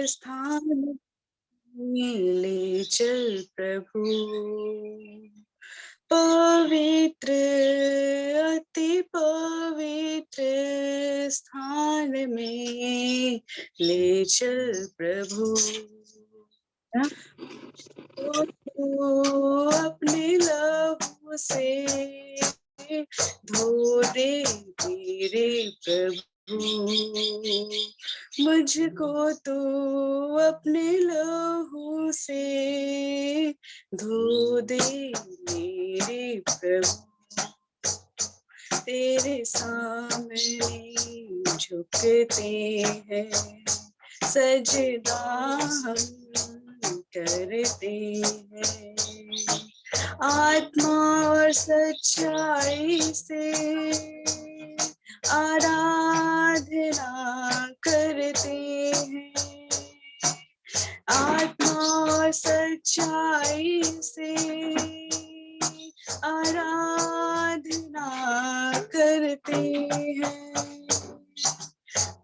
स्थान में ले चल प्रभु। पवित्र अति पवित्र स्थान में ले चल प्रभु। तो अपने लहू से धो दे मेरे प्रभु। मुझको तो अपने लहू से धो दे मेरे प्रभु। तेरे सामने झुकते हैं, सजदा हम करते हैं। आत्मा और सच्चाई से आराधना करते हैं। आत्मा और सच्चाई से आराधना करते हैं।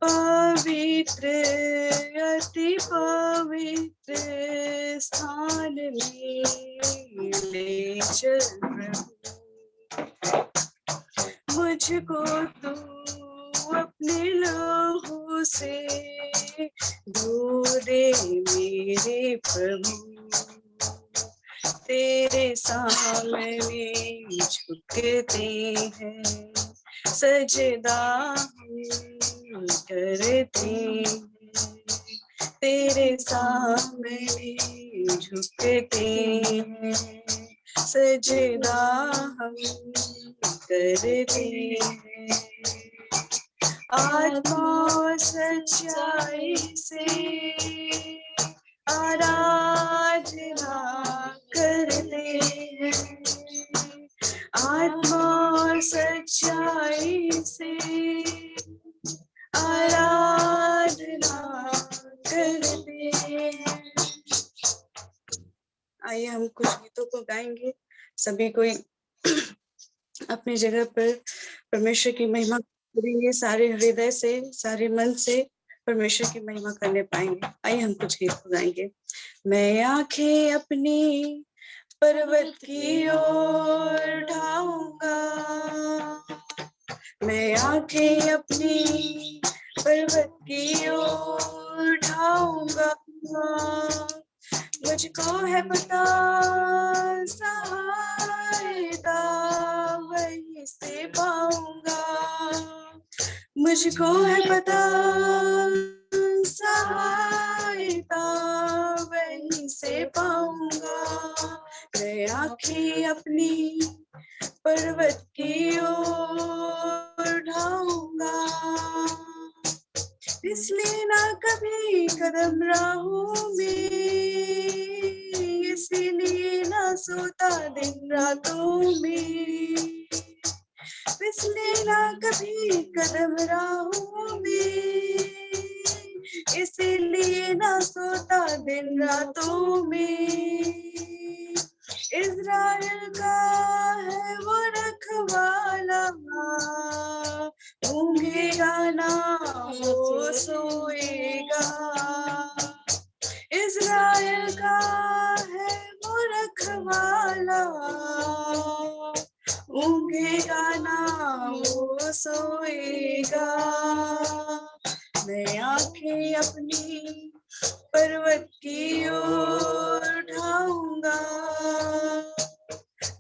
पवित्र अति पवित्र स्थान में ले चल प्रभु। मुझको तू अपने लहू से धो दे मेरे प्रभु। तेरे सामने झुकते हैं, सजदा हम करते हैं। तेरे सामने झुकते हैं, सजदा हम करते हैं। आत्मा सच्चाई से आराधना करते हैं। आत्मा सच्चाई से आराधना करते हैं। आइए हम कुछ गीतों को गाएंगे। सभी कोई अपनी जगह पर परमेश्वर की महिमा करेंगे, सारे हृदय से सारे मन से परमेश्वर की महिमा करने पाएंगे। आइए हम कुछ गीत गाएंगे। मैं आंखें अपनी पर्वत की ओर उठाऊंगा, मैं आंखें अपनी पर्वत की ओर उठाऊंगा। मुझको है पता सहायता वहीं से पाऊंगा। मुझको है पता सहायता वहीं से पाऊंगा। मैं आंखें अपनी पर्वत की ओर उठाऊंगा। फिसले ना कभी कदम राहों में, इसीलिए ना सोता दिन रातों में। फिसले ना कभी कदम राहों में, इसीलिए ना सोता दिन रातों में। इज़राइल का है वो रखवाला, ऊँघेगा ना वो सोएगा। इज़राइल का है वो रखवाला, ऊँघेगा ना वो सोएगा। मैं आंखें अपनी पर्वत की ओर उठाऊंगा,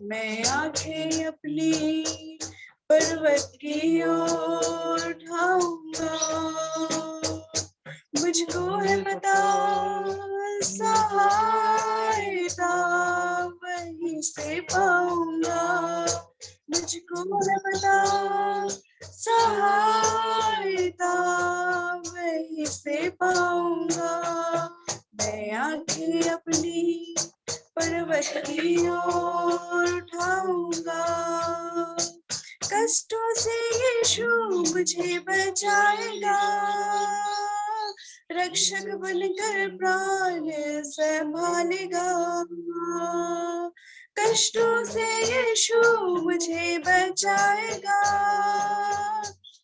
मैं आंखें अपनी पर्वत की ओर उठाऊंगा। मुझको है पता सहायता वहीं से पाऊंगा। मुझको है पता सहायता वहीं से पाऊंगा। मैं आंखें अपनी पर्वत की ओर उठाऊंगा। कष्टों से यीशु मुझे बचाएगा, रक्षक बनकर प्राण संभालेगा। कष्टों से यीशु मुझे बचाएगा,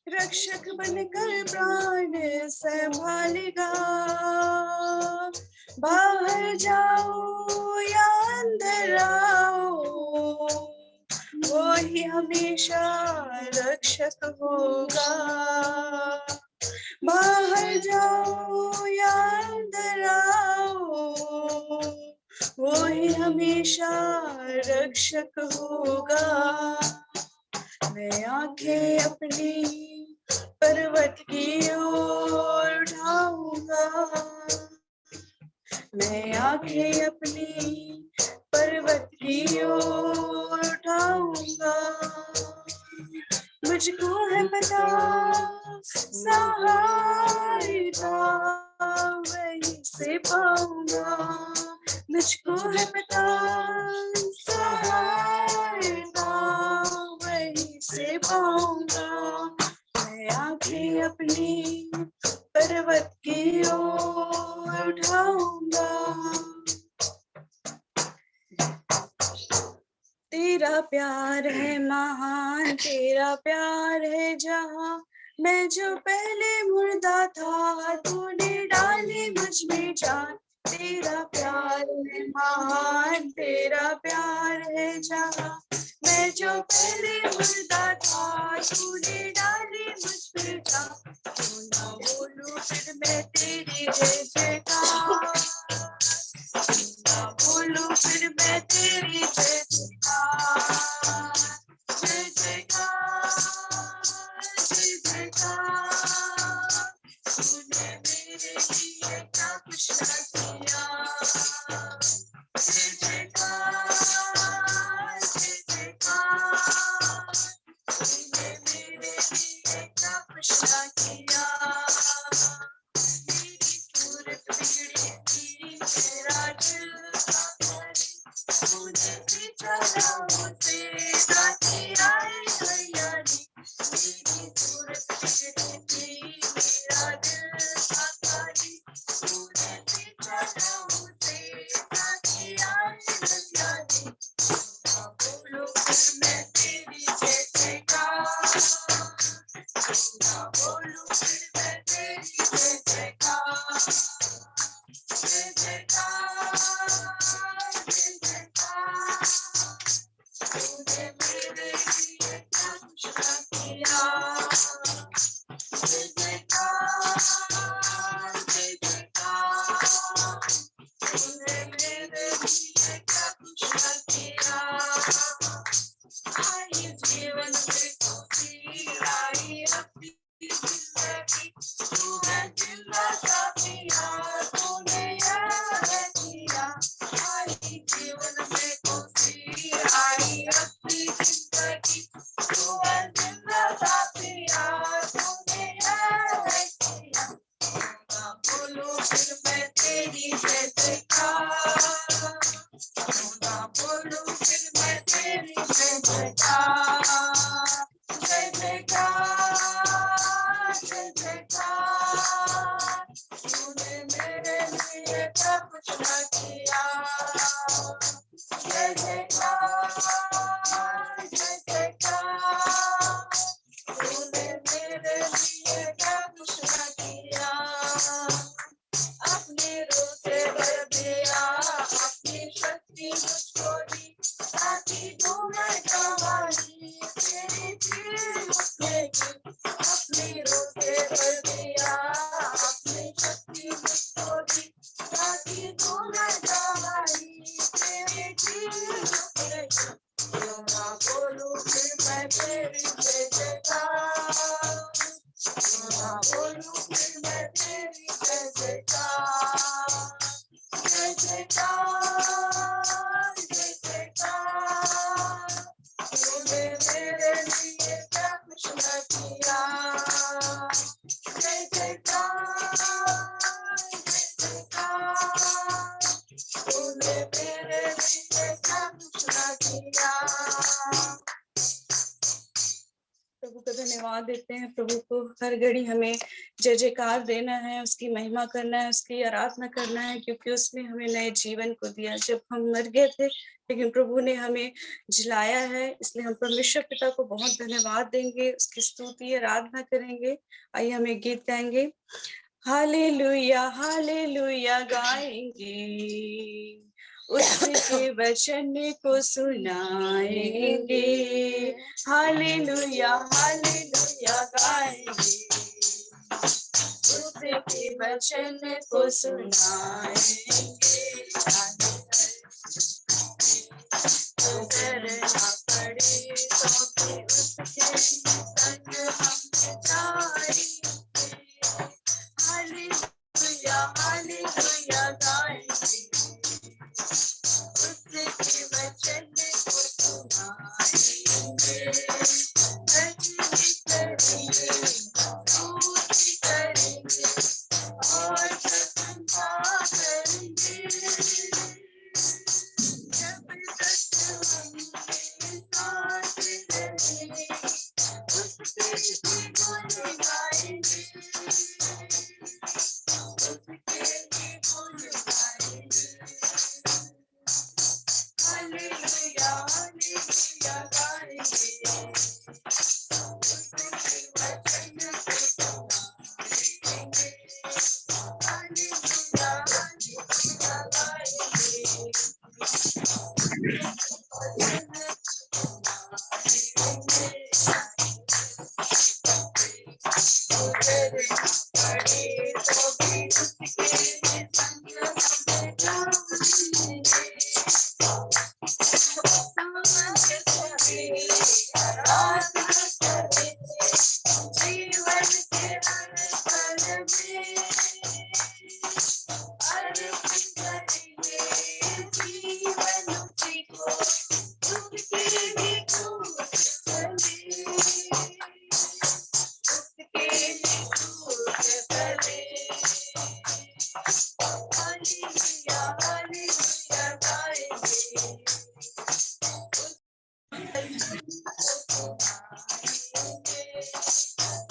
रक्षक बनकर प्राण संभालेगा। बाहर जाओ या अंदर आओ, वो ही हमेशा रक्षक होगा। बाहर जाओ या अंदर आओ, वो ही हमेशा रक्षक होगा। मैं आंखें अपनी पर्वत की ओर उठाऊंगा, मैं आंखें अपनी पर्वत की ओर उठाऊंगा। मुझको है पता सहायता वहीं से पाऊंगा, मुझको है पता सहायता वहीं से पाऊंगा। मैं आंखें अपनी पर्वत की ओर उठाऊंगा। तेरा प्यार है महान, तेरा प्यार है जहां, मैं जो पहले मुर्दा था तूने डाली मुझ में जान। तेरा प्यार है महान, तेरा प्यार है जहां, मैं जो पहले मुर्दा था तूने डाली मुझ में जान। क्यों ना बोलूं फिर मैं तेरी जय जयकार, ना बोलूं फिर मैं तेरी जय जयकार। जय जयकार, जय जयकार, तूने मेरे लिए क्या कुछ न किया। जय जयकार, जय जयकार, तूने मेरे लिए क्या कुछ न किया। मेरी सूरत बिगड़ी थी, मेरा दिल था भारी, तूने सींचा मुझसे ताकि आए हरियाली। मेरी सूरत बिगड़ी थी, मेरा दिल था भारी, तूने सींचा मुझसे ताकि आए हरियाली। ना बोलो फिर मैं तेरी जय जयकार, ना बोलो फिर मैं तेरी जय जयकार। जय जयकार, जय जयकार, तूने मेरे लिए क्या कुछ न किया। जय जयकार, जय जयकार, तूने मेरे लिए क्या कुछ न किया। आई जीवन में खुशी आई अपनी जिंदगी, तू है जिंदा साथिया, तूने याद किया। आई जीवन में खुशी आई अपनी जिंदगी, तू है जिंदा साथिया, तूने याद किया। ना बोलो फिर मैं तेरी जय जयकार, ना बोलो फिर मैं तेरी जय जयकार। जय जयकार, जय जयकार, तूने मेरे लिए क्या कुछ न किया। जय जयकार, जय जयकार, तूने मेरे लिए क्या कुछ न किया। अपने रूप से भर दिया, अपनी शक्ति मुझको दी, ताकि दूं मैं गवाही तेरी चीज मुझसे। अपनी रूप से भर दिया, अपनी शक्ति मुझको दी, ताकि दूं मैं गवाही तेरी चीज मुझसे। क्यों ना बोलूं फिर मैं तेरी जय जयकार, क्यों ना बोलूं फिर मैं तेरी जय जयकार। जय जयकार, जय जयकार, तूने मेरे लिए क्या कुछ न किया। जय जयकार, जय जयकार, तूने मेरे लिए क्या कुछ न किया। प्रभु को धन्यवाद देते हैं। प्रभु को हर घड़ी हमें जय जयकार देना है, उसकी महिमा करना है, उसकी आराधना करना है, क्योंकि उसने हमें नए जीवन को दिया। जब हम मर गए थे लेकिन प्रभु ने हमें जिलाया है, इसलिए हम परमेश्वर पिता को बहुत धन्यवाद देंगे, उसकी स्तुति आराधना करेंगे। आइए हमें गीत गाएंगे। हालेलुया हालेलुया गाएंगे, उसके वचन को सुनाएंगे। हालेलुया हालेलुया गाएंगे, उसके वचन को सुनाएंगे। करना पड़े तो भी उसके संग हम जाएंगे। हालेलुया हालेलुया गाएंगे, उसके वचन को सुनाएंगे। भजन करेंगे, स्तुति करेंगे और प्रशंसा करेंगे। जब तक हम सांस लेंगे, उसके ही गुण गाएंगे, उसके ही गुण गाएंगे। हालेलुया हालेलुया गाएंगे, उसके वचन को सुनाएंगे। हालेलुया हालेलुया गाएंगे, जीवन के हर पल में अर्पित करेंगे जीवन उसी को, उसके ही क्रूस तले, उसके ही क्रूस तले। हालेलुया हालेलुया गाएंगे,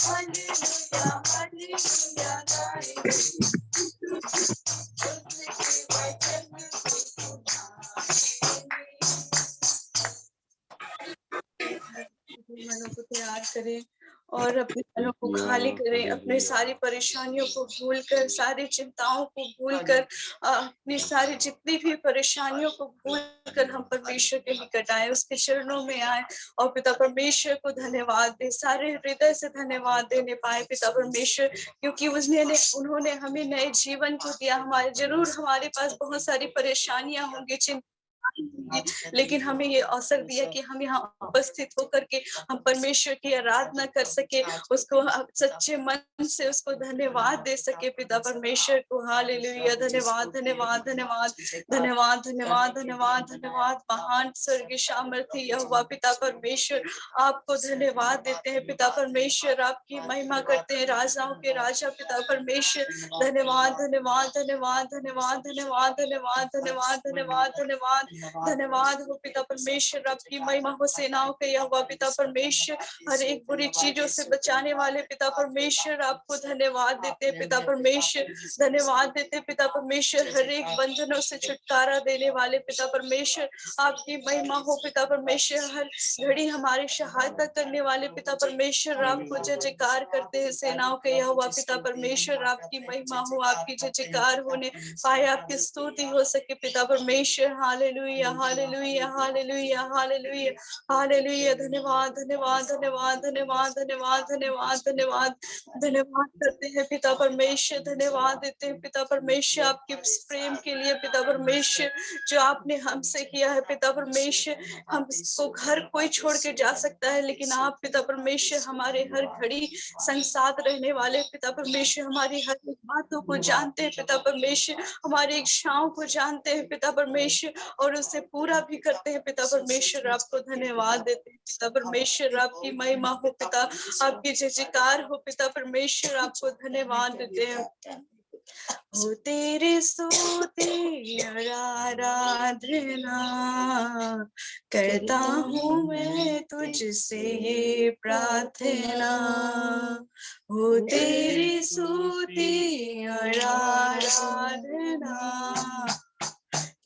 हालेलुया हालेलुया गाएंगे, उसके वचन को सुनाएंगे। मनों को तैयार करें और अपने मनों को खाली करें, अपने सारी परेशानियों को भूलकर, सारी चिंताओं को भूलकर, अपनी सारी जितनी भी परेशानियों को भूलकर हम परमेश्वर के निकट आए, उसके चरणों में आए और पिता परमेश्वर को धन्यवाद दे, सारे हृदय से धन्यवाद देने पाए पिता परमेश्वर, क्योंकि उन्होंने हमें नए जीवन को दिया। जरूर हमारे पास बहुत सारी परेशानियां होंगी, चिंता होंगी, लेकिन हमें ये अवसर दिया कि हम यहाँ उपस्थित होकर के हम परमेश्वर की आराधना कर सके, उसको सच्चे मन से उसको धन्यवाद दे सके पिता परमेश्वर को। हालेलुया, धन्यवाद धन्यवाद धन्यवाद धन्यवाद धन्यवाद धन्यवाद धन्यवाद। महान स्वर्गीय सामर्थी यहोवा पिता परमेश्वर, आपको धन्यवाद देते हैं पिता परमेश्वर, आपकी महिमा करते हैं राजाओं के राजा पिता परमेश्वर। धन्यवाद धन्यवाद धन्यवाद धन्यवाद धन्यवाद धन्यवाद धन्यवाद धन्यवाद धन्यवाद धन्यवाद हो पिता परमेश्वर, आपकी महिमा हो सेनाओं के यहोवा पिता परमेश्वर, हर एक बुरी चीजों से बचाने वाले पिता परमेश्वर, आपको धन्यवाद देते पिता परमेश्वर, धन्यवाद देते पिता परमेश्वर, हर एक बंधनों से छुटकारा देने वाले पिता परमेश्वर, आपकी महिमा हो पिता परमेश्वर, हर घड़ी हमारी सहायता करने वाले पिता परमेश्वर, आपको जय जयकार करते हैं सेनाओं के यहोवा पिता परमेश्वर, आपकी महिमा हो, आपकी जय जयकार होने पाए, आपकी स्तुति हो सके पिता परमेश्वर। Hallelujah hallelujah hallelujah hallelujah hallelujah. धन्यवाद धन्यवाद धन्यवाद धन्यवाद धन्यवाद धन्यवाद धन्यवाद धन्यवाद करते हैं पिता परमेश्वर, धन्यवाद देते हैं पिता परमेश्वर आपके प्रेम के लिए पिता परमेश्वर, जो आपने हमसे किया है पिता परमेश्वर। हमको घर कोई छोड़ के जा सकता है, लेकिन आप पिता परमेश्वर हमारे हर घड़ी संग साथ रहने वाले पिता परमेश्वर, हमारी हर एक बातों को जानते हैं पिता परमेश्वर, हमारी इच्छाओं को जानते हैं पिता परमेश्वर और उसे पूरा भी करते हैं पिता परमेश्वर। आपको धन्यवाद देते हैं पिता परमेश्वर, आपकी महिमा हो पिता, आपकी जय जयकार हो पिता परमेश्वर, आपको धन्यवाद देते हैं। हो तेरे स्तुति और आराधना करता हूँ मैं तुझसे ये प्रार्थना, हो तेरी स्तुति और आराधना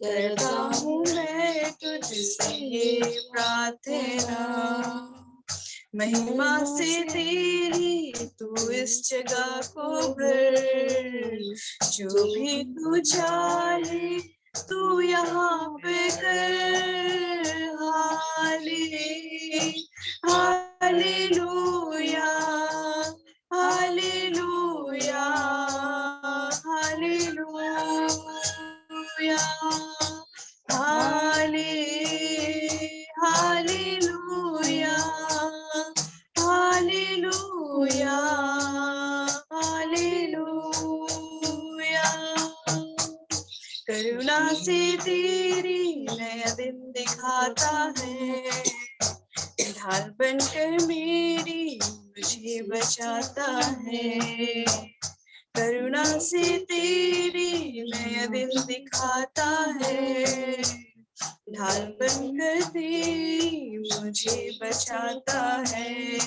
करता हूँ मैं तुझसे ये प्रार्थना। महिमा से तेरी तू इस जगह को भर, जो भी तू चाहे तू यहाँ पे कर। Hallelujah, hallelujah, hallelujah, hallelujah, hallelujah, hallelujah. करुणा से तेरी नया दिन दिखाता है, ढाल बनकर मेरी मुझे बचाता है। करुणा से तेरी नया दिन दिखाता है, ढाल बनकर तेरी मुझे बचाता है।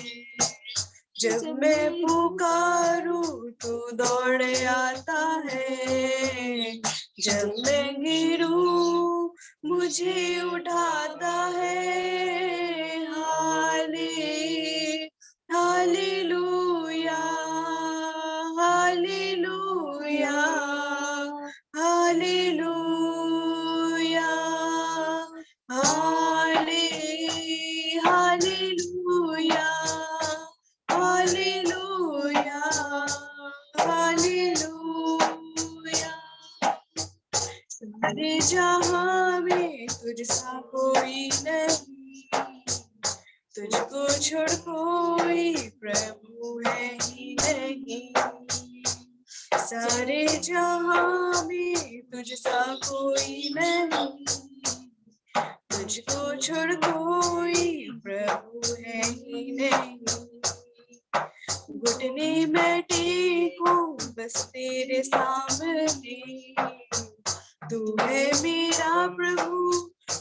जब मैं पुकारूं तो दौड़ आता है, जब मैं गिरूं मुझे उठाता है। Hallelujah, hallelujah, hallelujah, hallelujah, hallelujah, hallelujah. सारे जहां में तुझसा कोई नहीं, तुझको छोड़ कोई प्रभु है ही नहीं। सारे जहां में तुझसा कोई नहीं, तुझको छोड़ कोई प्रभु है ही नहीं। घुटने में टेकूं बस तेरे सामने, तू है मेरा प्रभु,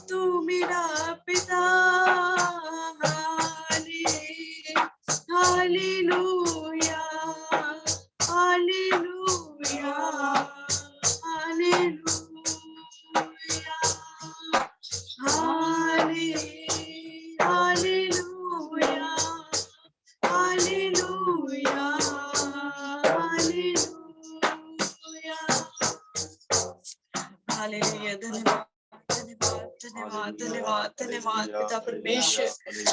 तू मेरा पिता। Hallelujah, hallelujah, hallelujah, hallelujah, hallelujah, hallelujah. धन्यवाद, धन्यवाद, धन्यवाद, धन्यवाद, धन्यवाद पिता परमेश्वर।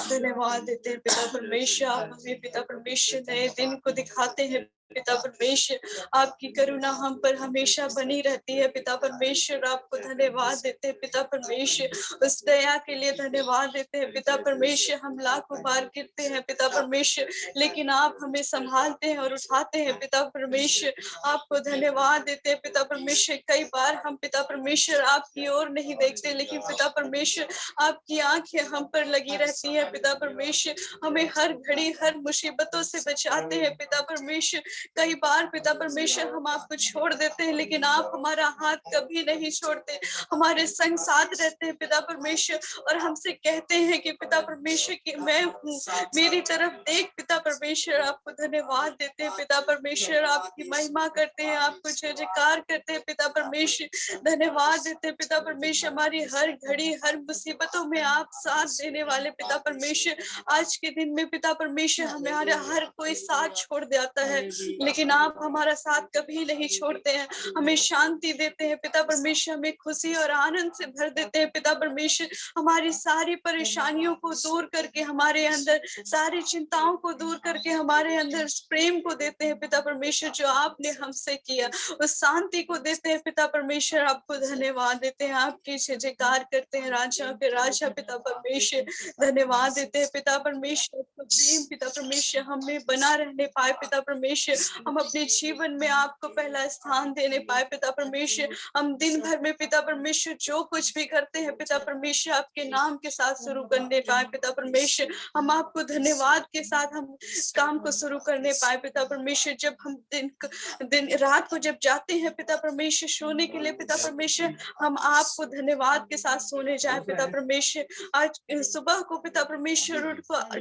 धन्यवाद देते हैं पिता परमेश्वर, आप हमें पिता परमेश्वर नए दिन को दिखाते हैं पिता परमेश्वर। आपकी करुणा हम पर हमेशा बनी रहती है पिता परमेश्वर। आपको धन्यवाद देते हैं पिता परमेश्वर, उस दया के लिए धन्यवाद देते हैं पिता परमेश्वर। हम लाखों बार गिरते हैं पिता परमेश्वर, लेकिन आप हमें संभालते हैं और उठाते हैं पिता परमेश्वर। आपको धन्यवाद देते हैं पिता परमेश्वर। कई बार हम पिता परमेश्वर आपकी ओर नहीं देखते, लेकिन पिता परमेश्वर आपकी आंखें हम पर लगी रहती है पिता परमेश्वर। हमें हर घड़ी हर मुसीबतों से बचाते हैं पिता परमेश्वर। कई बार पिता परमेश्वर हम आपको छोड़ देते हैं, लेकिन आप हमारा हाथ कभी नहीं छोड़ते, हमारे संग साथ रहते हैं पिता परमेश्वर। और हमसे कहते हैं कि पिता परमेश्वर की मैं हूँ, मेरी तरफ देख पिता परमेश्वर। आपको धन्यवाद देते हैं पिता परमेश्वर, आपकी महिमा करते हैं, आपको जय जयकार करते हैं पिता परमेश्वर। धन्यवाद देते हैं पिता परमेश्वर, हमारी हर घड़ी हर मुसीबतों में आप साथ देने वाले पिता परमेश्वर। आज के दिन में पिता परमेश्वर हमारा हर कोई साथ छोड़ जाता है, लेकिन आप हमारा साथ कभी नहीं छोड़ते हैं। हमें शांति देते हैं पिता परमेश्वर, हमें खुशी और आनंद से भर देते हैं पिता परमेश्वर। हमारी सारी परेशानियों को दूर करके, हमारे अंदर सारी चिंताओं को दूर करके हमारे अंदर प्रेम को देते हैं पिता परमेश्वर, जो आपने हमसे किया उस शांति को देते हैं पिता परमेश्वर। आपको धन्यवाद देते हैं, आपकी जय जयकार करते हैं राजा के राजा पिता परमेश्वर। धन्यवाद देते हैं पिता परमेश्वर, प्रेम पिता परमेश्वर हमें बना रहने पाए पिता परमेश्वर। हम अपने जीवन में आपको पहला स्थान देने पाए पिता परमेश्वर। हम दिन भर में पिता परमेश्वर जो कुछ भी करते हैं पिता परमेश्वर, आपके नाम के साथ शुरू करने पाए पिता परमेश्वर। हम आपको धन्यवाद के साथ हम काम को शुरू करने पाए पिता परमेश्वर। जब हम दिन रात को जब जाते हैं पिता परमेश्वर सोने के लिए पिता परमेश्वर, हम आपको धन्यवाद के साथ सोने जाए पिता परमेश्वर। आज सुबह को पिता परमेश्वर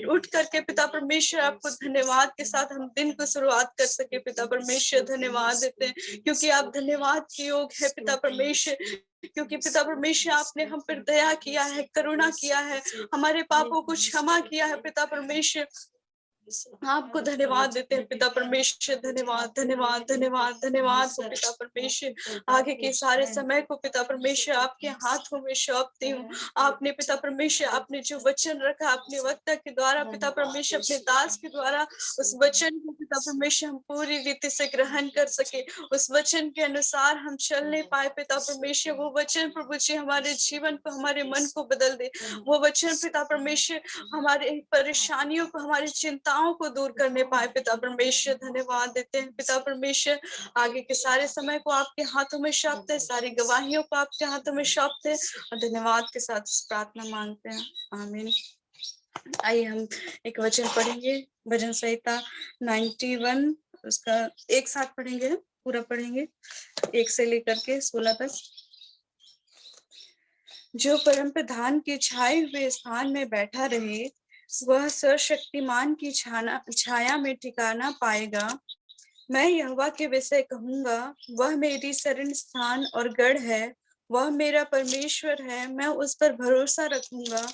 उठ करके पिता परमेश्वर आपको धन्यवाद के साथ हम दिन को शुरुआत कर सके पिता परमेश्वर। धन्यवाद देते हैं क्योंकि आप धन्यवाद के योग है पिता परमेश्वर, क्योंकि पिता परमेश्वर आपने हम पर दया किया है, करुणा किया है, हमारे पापों को क्षमा किया है पिता परमेश्वर। आपको धन्यवाद देते हैं पिता परमेश्वर। धन्यवाद धन्यवाद धन्यवाद धन्यवाद हो पिता परमेश्वर। आगे के सारे समय को पिता परमेश्वर आपके हाथों में सौंपती हूँ। आपने पिता परमेश्वर आपने जो वचन रखा अपने वक्ता के द्वारा पिता परमेश्वर अपने दास के द्वारा, उस वचन को पिता परमेश्वर हम पूरी रीति से ग्रहण कर सके, उस वचन के अनुसार हम चलने पाए पिता परमेश्वर। वो वचन प्रभु जी हमारे जीवन को, हमारे मन को बदल दे। वो वचन पिता परमेश्वर हमारे परेशानियों को, हमारी चिंताओं को दूर करने पाए पिता परमेश्वर। धन्यवाद देते हैं पिता परमेश्वर। आगे के सारे समय को आपके हाथों में सौंपते हैं, सारी गवाहियों को आपके हाथों में सौंपते हैं और धन्यवाद के साथ प्रार्थना मांगते हैं। आमीन। आइए हम एक वचन पढ़ेंगे, भजन संहिता 91, उसका एक साथ पढ़ेंगे, पूरा पढ़ेंगे 1 से लेकर के 16 तक। जो परम प्रधान के छाए हुए स्थान में बैठा रहे, वह सर्वशक्तिमान की छाया में ठिकाना पाएगा। मैं यहोवा के विषय कहूंगा, वह मेरी शरण स्थान और गढ़ है, वह मेरा परमेश्वर है, मैं उस पर भरोसा रखूंगा।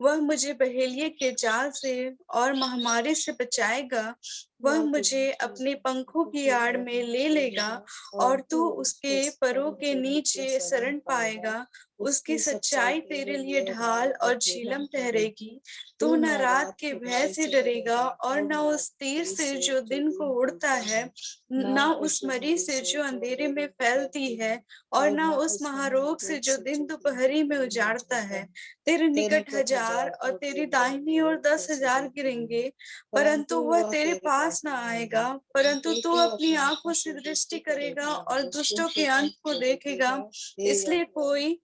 वह मुझे बहेलिये के जाल से और महामारी से बचाएगा। वह मुझे अपने पंखों की आड़ में ले लेगा और तू उसके परों के नीचे शरण पाएगा। उसकी सच्चाई तेरे लिए ढाल और झीलम ठहरेगी। तू न रात के भय से डरेगा और न उस तीर से जो दिन को उड़ता है, न उस मरी से जो अंधेरे में फैलती है, और न उस महारोग से जो दिन दोपहरी में उजाड़ता है। तेरे निकट 1000 और तेरी दाहिनी ओर 10,000 गिरेंगे, परंतु वह तेरे पास न आएगा। परंतु तू अपनी आंखों से दृष्टि करेगा और दुष्टों के अंत को देखेगा। इसलिए कोई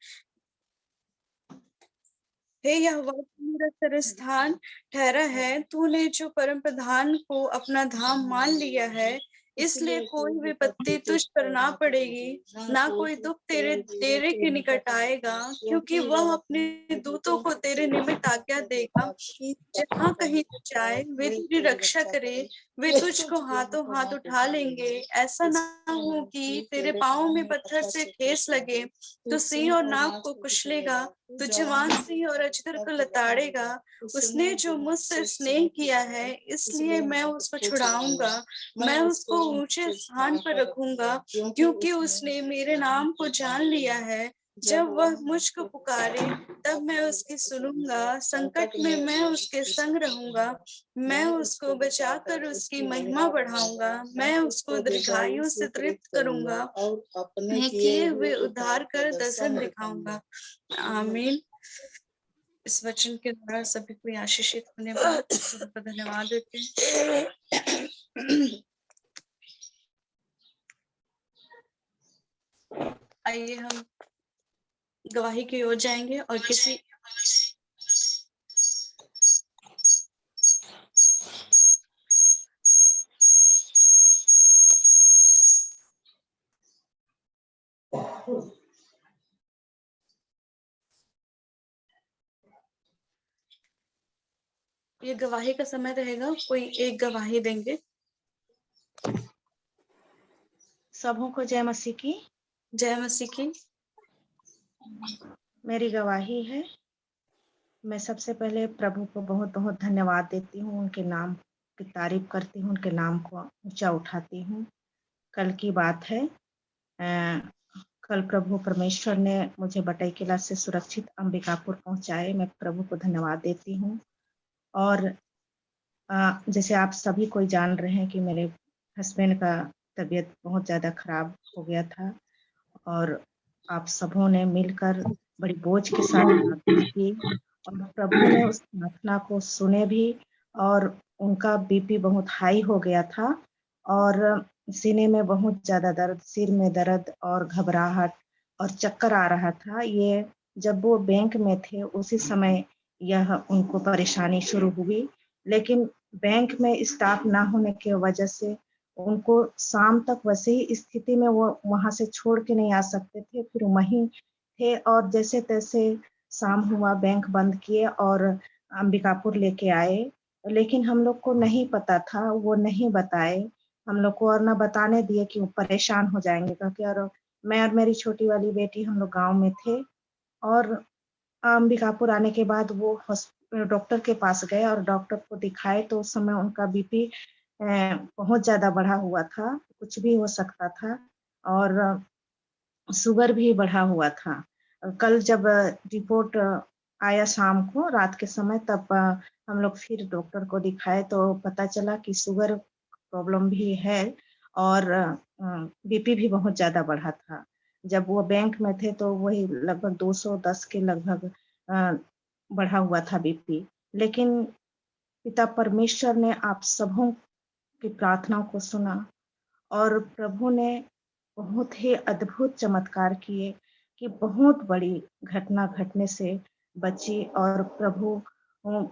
हे यहोवा, तू मेरा शरणस्थान ठहरा है। तूने जो परम प्रधान को अपना धाम मान लिया है, इसलिए कोई विपत्ति तुझ पर ना पड़ेगी, ना कोई दुख तेरे डेरे के निकट आएगा, क्योंकि वह अपने दूतों को तेरे निमित्त आज्ञा देगा। जहाँ कहीं तू जाए, वे तेरी रक्षा करे। वे तुझको हाथों हाथ उठा लेंगे। ऐसा ना हो कि तेरे पाँव में पत्थर से ठेस लगे। तो सिंह और नाग को कुचलेगा, तो जवान सिंह और अजगर को लताड़ेगा। उसने जो मुझसे स्नेह किया है, इसलिए मैं उसको छुड़ाऊंगा। मैं उसको ऊंचे स्थान पर रखूंगा, क्योंकि उसने मेरे नाम को जान लिया है। जब वह मुझको पुकारे, तब मैं उसकी सुनूंगा। संकट में मैं उसके संग रहूंगा। मैं उसको बचाकर उसकी महिमा बढ़ाऊंगा। मैं उसको दीर्घायु से तृप्त करूंगा और अपने किए हुए उद्धार कर दर्शन दिखाऊंगा। आमीन। इस वचन के द्वारा सभी को आशीषित होने पर धन्यवाद देते हैं। आइए हम गवाही की ओर जाएंगे और किसी ये गवाही का समय रहेगा, कोई एक गवाही देंगे। सबों को जय मसीह की। जय मसीह की। मेरी गवाही है। मैं सबसे पहले प्रभु को बहुत बहुत धन्यवाद देती हूँ, उनके नाम की तारीफ करती हूँ, उनके नाम को ऊंचा उठाती हूँ। कल की बात है, कल प्रभु परमेश्वर ने मुझे बटई किला से सुरक्षित अंबिकापुर पहुंचाए। मैं प्रभु को धन्यवाद देती हूँ। और जैसे आप सभी कोई जान रहे हैं कि मेरे हस्बैंड का तबीयत बहुत ज़्यादा खराब हो गया था, और आप सबों ने मिलकर बड़ी बोझ के साथ प्रार्थना की, और प्रभु ने उस प्रार्थना को सुने भी। और उनका बीपी बहुत हाई हो गया था, और सीने में बहुत ज़्यादा दर्द, सिर में दर्द और घबराहट और चक्कर आ रहा था। ये जब वो बैंक में थे उसी समय यह उनको परेशानी शुरू हुई। लेकिन बैंक में स्टाफ ना होने की वजह से उनको शाम तक वैसे ही स्थिति में वो वहां से छोड़ के नहीं आ सकते थे, फिर वहीं थे। और जैसे तैसे शाम हुआ, बैंक बंद किए और अंबिकापुर लेके आए। लेकिन हम लोग को नहीं पता था, वो नहीं बताए हम लोग को, और ना बताने दिए कि वो परेशान हो जाएंगे, क्योंकि और मैं और मेरी छोटी वाली बेटी हम लोग गांव में थे। और अंबिकापुर आने के बाद वो डॉक्टर के पास गए और डॉक्टर को दिखाए तो उस समय उनका बीपी बहुत ज़्यादा बढ़ा हुआ था, कुछ भी हो सकता था और शुगर भी बढ़ा हुआ था। कल जब रिपोर्ट आया शाम को रात के समय तब हम लोग फिर डॉक्टर को दिखाए तो पता चला कि शुगर प्रॉब्लम भी है और बीपी भी बहुत ज़्यादा बढ़ा था। जब वो बैंक में थे तो वही लगभग 210 के लगभग बढ़ा हुआ था बीपी। लेकिन पिता परमेश्वर ने आप सबों की प्रार्थनाओं को सुना और प्रभु ने बहुत ही अद्भुत चमत्कार किए कि बहुत बड़ी घटना घटने से बची और प्रभु उ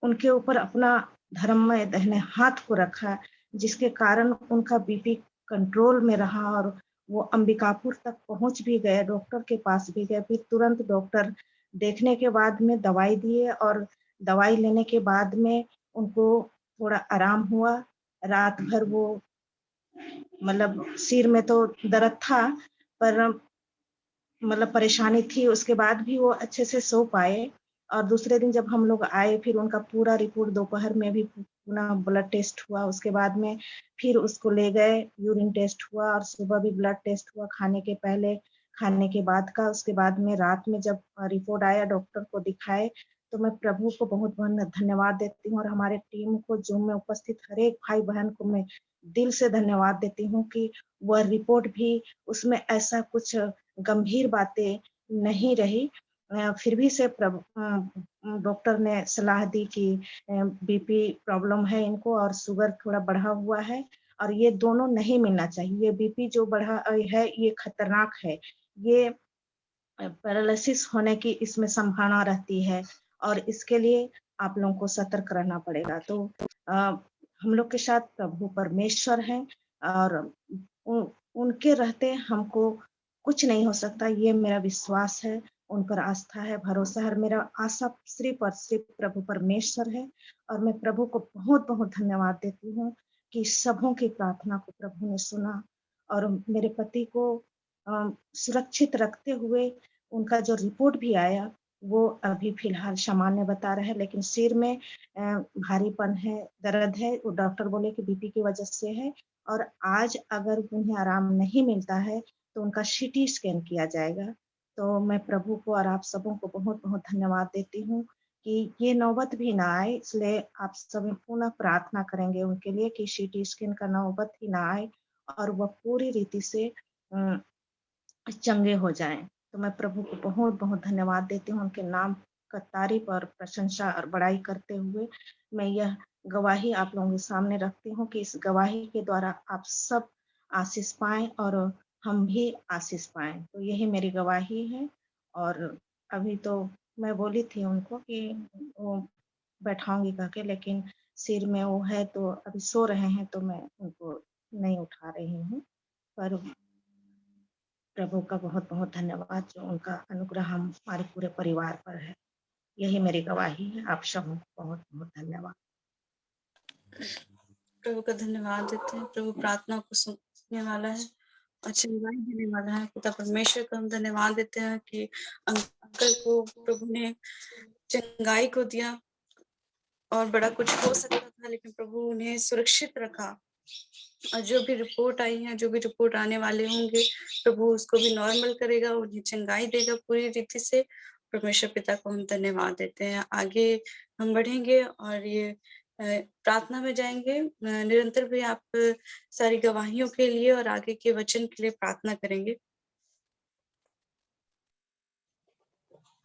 उनके ऊपर अपना धर्ममय दाहिने हाथ को रखा, जिसके कारण उनका बीपी कंट्रोल में रहा और वो अंबिकापुर तक पहुँच भी गए, डॉक्टर के पास भी गए। फिर तुरंत डॉक्टर देखने के बाद में दवाई दिए और दवाई लेने के बाद में उनको थोड़ा आराम हुआ। रात भर वो मतलब सिर में तो दर्द था, पर मतलब परेशानी थी, उसके बाद भी वो अच्छे से सो पाए और दूसरे दिन जब हम लोग आए फिर उनका पूरा रिपोर्ट दोपहर में भी पुनः ब्लड टेस्ट हुआ, उसके बाद में फिर उसको ले गए, यूरिन टेस्ट हुआ और सुबह भी ब्लड टेस्ट हुआ खाने के पहले, खाने के बाद का, उसके बाद में रात में जब रिपोर्ट आया डॉक्टर को दिखाए, तो मैं प्रभु को बहुत-बहुत धन्यवाद देती हूँ और हमारे टीम को ज़ूम में उपस्थित हर एक भाई-बहन को मैं दिल से धन्यवाद देती हूँ कि वह रिपोर्ट भी उसमें ऐसा कुछ गंभीर बातें नहीं रही। फिर भी से डॉक्टर ने सलाह दी कि बीपी प्रॉब्लम है इनको और शुगर थोड़ा बढ़ा हुआ है और ये दोनों नहीं मिलना चाहिए। ये बीपी जो बढ़ा है ये खतरनाक है। ये पैरालिसिस होने की इसमें संभावना रहती है और इसके लिए आप लोगों को सतर्क रहना पड़ेगा। तो अ, हम लोग के साथ प्रभु परमेश्वर हैं और उ उनके रहते हमको कुछ नहीं हो सकता, ये मेरा विश्वास है, उन पर आस्था है, भरोसा है और मेरा आशा सिर्फ़ और सिर्फ़ प्रभु परमेश्वर है और मैं प्रभु को बहुत-बहुत धन्यवाद देती हूँ कि सबों की प्रार्थना को प्रभु ने सुना और मेरे पति को सुरक्षित रखते हुए उनका जो रिपोर्ट भी आया, वो अभी फ़िलहाल सामान्य बता रहा है, लेकिन सिर में भारीपन है, दर्द है, वो डॉक्टर बोले कि बीपी की वजह से है और आज अगर उन्हें आराम नहीं मिलता है, तो उनका सीटी स्कैन किया जाएगा। तो मैं प्रभु को और आप सबों को बहुत-बहुत धन्यवाद देती हूँ कि ये नौबत भी ना आए, इसलिए आप सभी पुनः प्रार्थना करेंगे उनके लिए कि सीटी स्कैन का नौबत ही ना आए और वह पूरी रीति से अ चंगे हो जाएँ। तो मैं प्रभु को बहुत-बहुत धन्यवाद देती हूँ, उनके नाम का तारीफ़ और प्रशंसा और बड़ाई करते हुए, मैं यह गवाही आप लोगों के सामने रखती हूँ कि इस गवाही के द्वारा आप सब आशीष पाएँ और हम भी आशीष पाएँ। तो यही मेरी गवाही है और अभी तो मैं बोली थी उनको कि वो बैठाऊँगी कह के, लेकिन सिर में वो है तो अभी सो रहे हैं, तो मैं उनको नहीं उठा रही हूँ। पर प्रभु का बहुत-बहुत धन्यवाद जो उनका अनुग्रह हमारे पूरे परिवार पर है। यही मेरी गवाही है। आप सबों को बहुत-बहुत धन्यवाद। प्रभु का धन्यवाद देते हैं। प्रभु प्रार्थना को सुनने वाला है और चंगाई देने वाला है। पिता परमेश्वर को हम धन्यवाद देते हैं कि अंकल को प्रभु ने चंगाई को दिया और बड़ा कुछ हो सकता था, लेकिन प्रभु उन्हें सुरक्षित रखा और जो भी रिपोर्ट आई है, जो भी रिपोर्ट आने वाले होंगे, प्रभु उसको भी नॉर्मल करेगा, उन्हें चंगाई देगा पूरी रीति से। परमेश्वर पिता को हम धन्यवाद देते हैं। आगे हम बढ़ेंगे और ये प्रार्थना में जाएंगे। निरंतर भी आप सारी गवाहियों के लिए और आगे के वचन के लिए प्रार्थना करेंगे।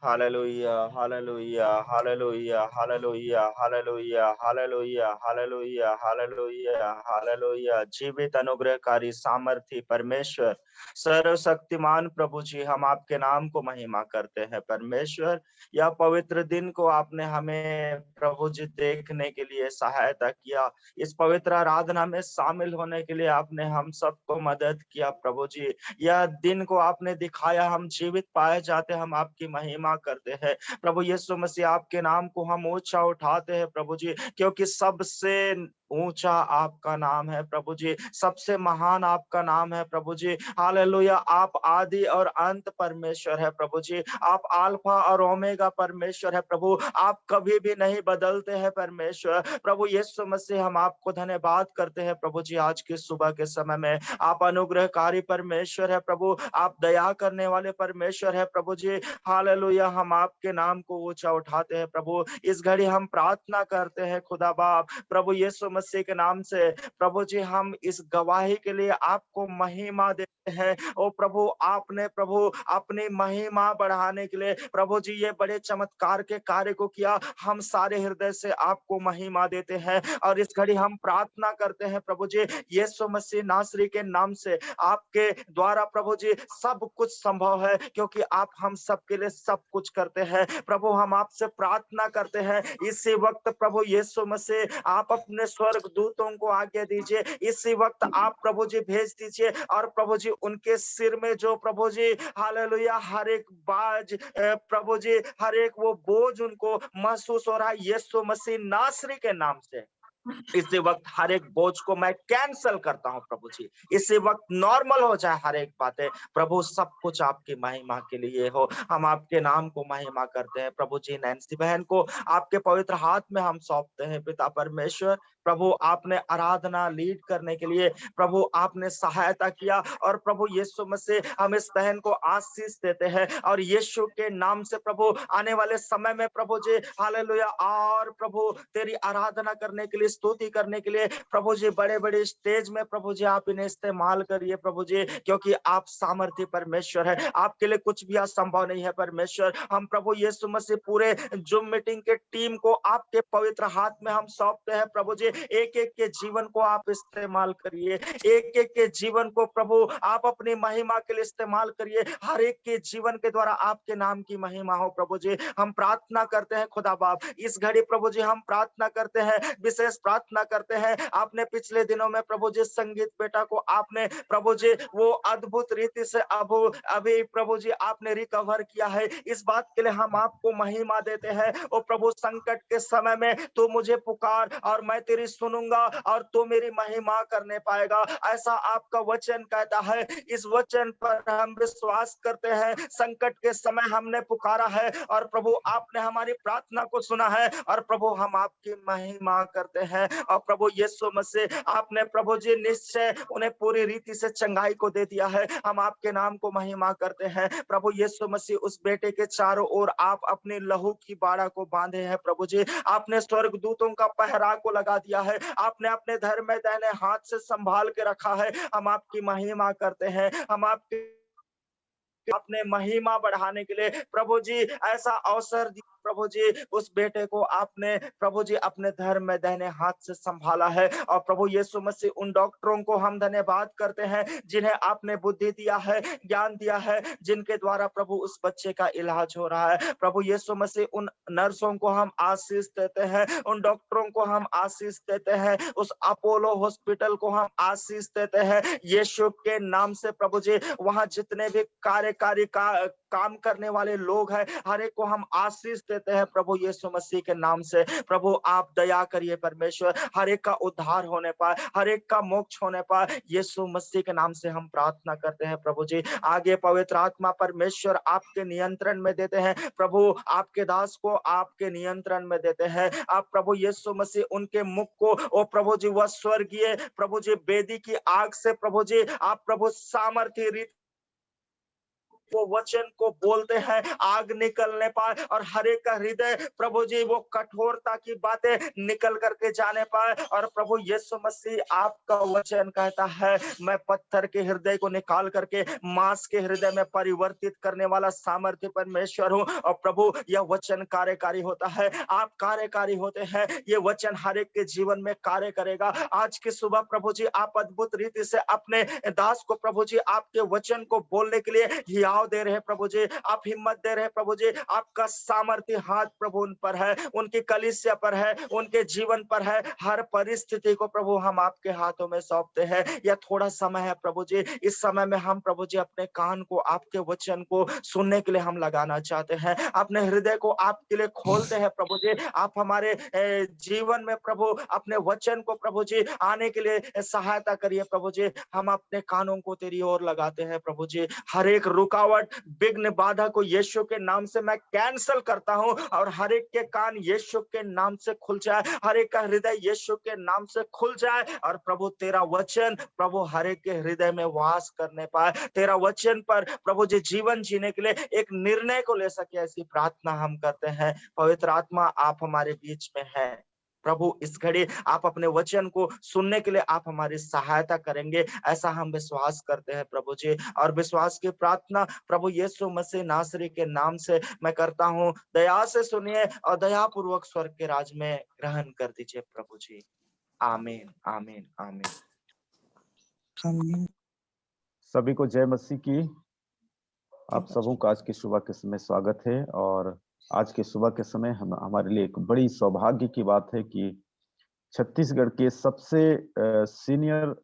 Hallelujah, hallelujah, hallelujah, hallelujah, hallelujah, hallelujah, hallelujah, hallelujah, hallelujah। जीवित अनुग्रहकारी सामर्थी परमेश्वर सर्वशक्तिमान प्रभु जी, हम आपके नाम को महिमा करते हैं परमेश्वर। यह पवित्र दिन को आपने हमें प्रभु जी देखने के लिए सहायता किया, इस पवित्र आराधना में शामिल होने के लिए आपने हम सबको मदद किया प्रभु जी। यह दिन को आपने दिखाया, हम जीवित पाए जाते, हम आपकी महिमा महिमा करते हैं प्रभु यीशु मसीह। आपके नाम को हम ऊंचा उठाते हैं प्रभु जी, क्योंकि सबसे ऊंचा आपका नाम है प्रभु जी, सबसे महान आपका नाम है प्रभु जी। हालेलुया। आप आदि और अंत परमेश्वर है प्रभु जी, आप अल्फा और ओमेगा परमेश्वर है प्रभु, आप कभी भी नहीं बदलते हैं परमेश्वर। प्रभु यीशु मसीह हम आपको धन्यवाद करते हैं प्रभु जी। आज की सुबह के समय में आप अनुग्रहकारी परमेश्वर है प्रभु, आप दया करने वाले परमेश्वर है प्रभु जी। हालेलुया। हम आपके नाम को ऊंचा उठाते हैं प्रभु। इस घड़ी हम प्रार्थना करते हैं खुदा बाप प्रभु यीशु मसीह के नाम से प्रभु जी, हम इस गवाही के लिए आपको महिमा देते हैं। ओ प्रभु, आपने प्रभु अपनी महिमा बढ़ाने के लिए प्रभु जी ये बड़े चमत्कार के कार्य को किया। हम सारे हृदय से आपको महिमा देते हैं और इस घड़ी हम प्रार्थना करते हैं प्रभु जी, यीशु मसीह नासरी के नाम से आपके द्वारा प्रभु जी सब कुछ संभव है, क्योंकि आप हम सबके लिए सब कुछ करते हैं। प्रभु हम आपसे प्रार्थना करते हैं इसी वक्त प्रभु यीशु मसीह, आप अपने स्वर्ग दूतों को आज्ञा दीजिए, इसी वक्त आप प्रभु जी भेज दीजिए और प्रभु जी उनके सिर में जो प्रभु जी हालेलुया हर एक बाज प्रभु जी हर एक वो बोझ उनको महसूस हो रहा है, यीशु मसीह नासरी के नाम से इसी वक्त हर एक बोझ को मैं कैंसल करता हूं प्रभु जी। इसी वक्त नॉर्मल हो जाए हर एक बातें प्रभु, सब कुछ आपकी महिमा के लिए हो। हम आपके नाम को महिमा करते हैं प्रभु जी। नैन्सी बहन को आपके पवित्र हाथ में हम सौंपते हैं पिता परमेश्वर। प्रभु आपने आराधना लीड करने के लिए प्रभु आपने सहायता किया और प्रभु यीशु मसीह हम इस बहन को आशीष देते हैं और यीशु के नाम से प्रभु आने वाले समय में प्रभु जी हालेलुया और प्रभु तेरी आराधना करने के लिए, स्तुति करने के लिए प्रभु जी बड़े बड़े स्टेज में प्रभु जी आप इन्हें इस्तेमाल करिए प्रभु जी, क्योंकि आप सामर्थ्य परमेश्वर है, आपके लिए कुछ भी असंभव नहीं है परमेश्वर। हम प्रभु यीशु मसीह पूरे जूम मीटिंग के टीम को आपके पवित्र हाथ में हम सौंपते हैं प्रभु जी। एक एक के जीवन को आप इस्तेमाल करिए, एक एक के जीवन को प्रभु आप अपनी महिमा के लिए इस्तेमाल करिए, हर एक के जीवन के द्वारा आपके नाम की महिमा हो प्रभु जी। हम प्रार्थना करते हैं खुदा बाप इस घड़ी प्रभु जी, हम प्रार्थना करते हैं, विशेष प्रार्थना करते हैं। आपने पिछले दिनों में प्रभु जी संगीत बेटा को आपने प्रभु जी वो अद्भुत रीति से अभी प्रभु जी आपने रिकवर किया है, इस बात के लिए हम आपको महिमा देते हैं। ओ प्रभु संकट के समय में तू मुझे पुकार और मैं तेरी सुनूंगा और तू मेरी महिमा करने पाएगा, ऐसा आपका वचन कहता है। इस वचन पर हम विश्वास करते हैं। संकट के समय हमने पुकारा है और प्रभु आपने हमारी प्रार्थना को सुना है और प्रभु हम आपकी महिमा करते हैं। और प्रभु यीशु मसीह आपने प्रभु जी निश्चय उन्हें पूरी रीति से चंगाई को दे दिया है, हम आपके नाम को महिमा करते हैं। प्रभु यीशु मसीह उस बेटे के चारों ओर आप अपने लहू की बाड़ा को बांधे हैं प्रभु जी, आपने स्वर्ग दूतों का पहरा को लगा दिया है, आपने अपने धर्म में दाहिने हाथ से संभाल के रखा है। हम आपकी महिमा करते हैं, हम आपके अपने महिमा बढ़ाने के लिए प्रभु जी ऐसा अवसर दिया प्रभु जी, उस बेटे को आपने प्रभु जी अपने धर्म में दाहिने हाथ से संभाला है। और प्रभु यीशु मसीह उन डॉक्टरों को हम धन्यवाद करते हैं जिन्हें आपने बुद्धि दिया है, ज्ञान दिया है, जिनके द्वारा प्रभु उस बच्चे का इलाज हो रहा है। प्रभु यीशु मसीह उन नर्सों को हम आशीष देते हैं, उन डॉक्टरों को हम आशीष देते हैं, उस अपोलो हॉस्पिटल को हम आशीष देते हैं यीशु के नाम से प्रभु जी। वहां जितने भी कार्यकारी काम करने वाले लोग हैं हर एक को हम आशीष देते हैं प्रभु यीशु मसीह के नाम से। प्रभु आप दया करिए परमेश्वर, हर एक का उद्धार होने पाए, हर एक का मोक्ष होने पाए, यीशु मसीह के नाम से हम प्रार्थना करते हैं प्रभु जी। आगे पवित्र आत्मा परमेश्वर आपके नियंत्रण में देते हैं प्रभु, आपके दास को आपके नियंत्रण में देते हैं। आप प्रभु यीशु मसीह उनके मुख को ओ प्रभु जी वह स्वर्गीय प्रभु जी वेदी की आग से प्रभु जी आप प्रभु सामर्थ्य रीति वो वचन को बोलते हैं, आग निकलने पाए और हर एक का हृदय प्रभु जी वो कठोरता की बातें निकल करके जाने पाए। और प्रभु यीशु मसीह आपका वचन कहता है मैं पत्थर के हृदय को निकाल करके मांस के हृदय में परिवर्तित करने वाला सामर्थ्य परमेश्वर हूँ। और प्रभु यह वचन कार्यकारी होता है, आप कार्यकारी होते हैं, ये वचन हर एक के जीवन में कार्य करेगा। आज की सुबह प्रभु जी आप अद्भुत रीति से अपने दास को प्रभु जी आपके वचन को बोलने के लिए बलाव दे रहे हैं प्रभु जी, आप हिम्मत दे रहे हैं प्रभु जी। आपका सामर्थ्य हाथ प्रभु उन पर है, उनकी कलीसिया पर है, उनके जीवन पर है। हर परिस्थिति को प्रभु हम आपके हाथों में सौंपते हैं। यह थोड़ा समय है प्रभु जी, इस समय में हम प्रभु जी अपने कान को आपके वचन को सुनने के लिए हम लगाना चाहते हैं, अपने हृदय को आपके लिए खोलते हैं प्रभु जी। आप हमारे जीवन में प्रभु अपने वचन को प्रभु जी आने के लिए सहायता करिए प्रभु जी। हम अपने कानों को तेरी ओर लगाते हैं प्रभु जी। हर एक रुकावट, विघ्न, बाधा को यीशु के नाम से मैं कैंसल करता हूं और हर एक के कान यीशु के नाम से खुल जाए, हर एक का हृदय यीशु के नाम से खुल जाए और प्रभु तेरा वचन प्रभु हर एक के हृदय में वास करने पाए। तेरा वचन पर प्रभु जी जीवन जीने के लिए एक निर्णय को ले सके, ऐसी प्रार्थना हम करते हैं। पवित्र आत्मा आप हमारे बीच में है प्रभु, इस घड़ी आप अपने वचन को सुनने के लिए आप हमारी सहायता करेंगे, ऐसा हम विश्वास करते हैं प्रभु जी। और विश्वास की प्रार्थना प्रभु यीशु मसीह नासरी के नाम से मैं करता हूँ। दया से सुनिए और दया पूर्वक स्वर्ग के राज में ग्रहण कर दीजिए प्रभु जी। आमीन आमीन आमीन। सभी को जय मसीह की। आप सबों का आज की सुबह के समय स्वागत है। और आज के सुबह के समय हमारे लिए एक बड़ी सौभाग्य की बात है कि छत्तीसगढ़ के सबसे सीनियर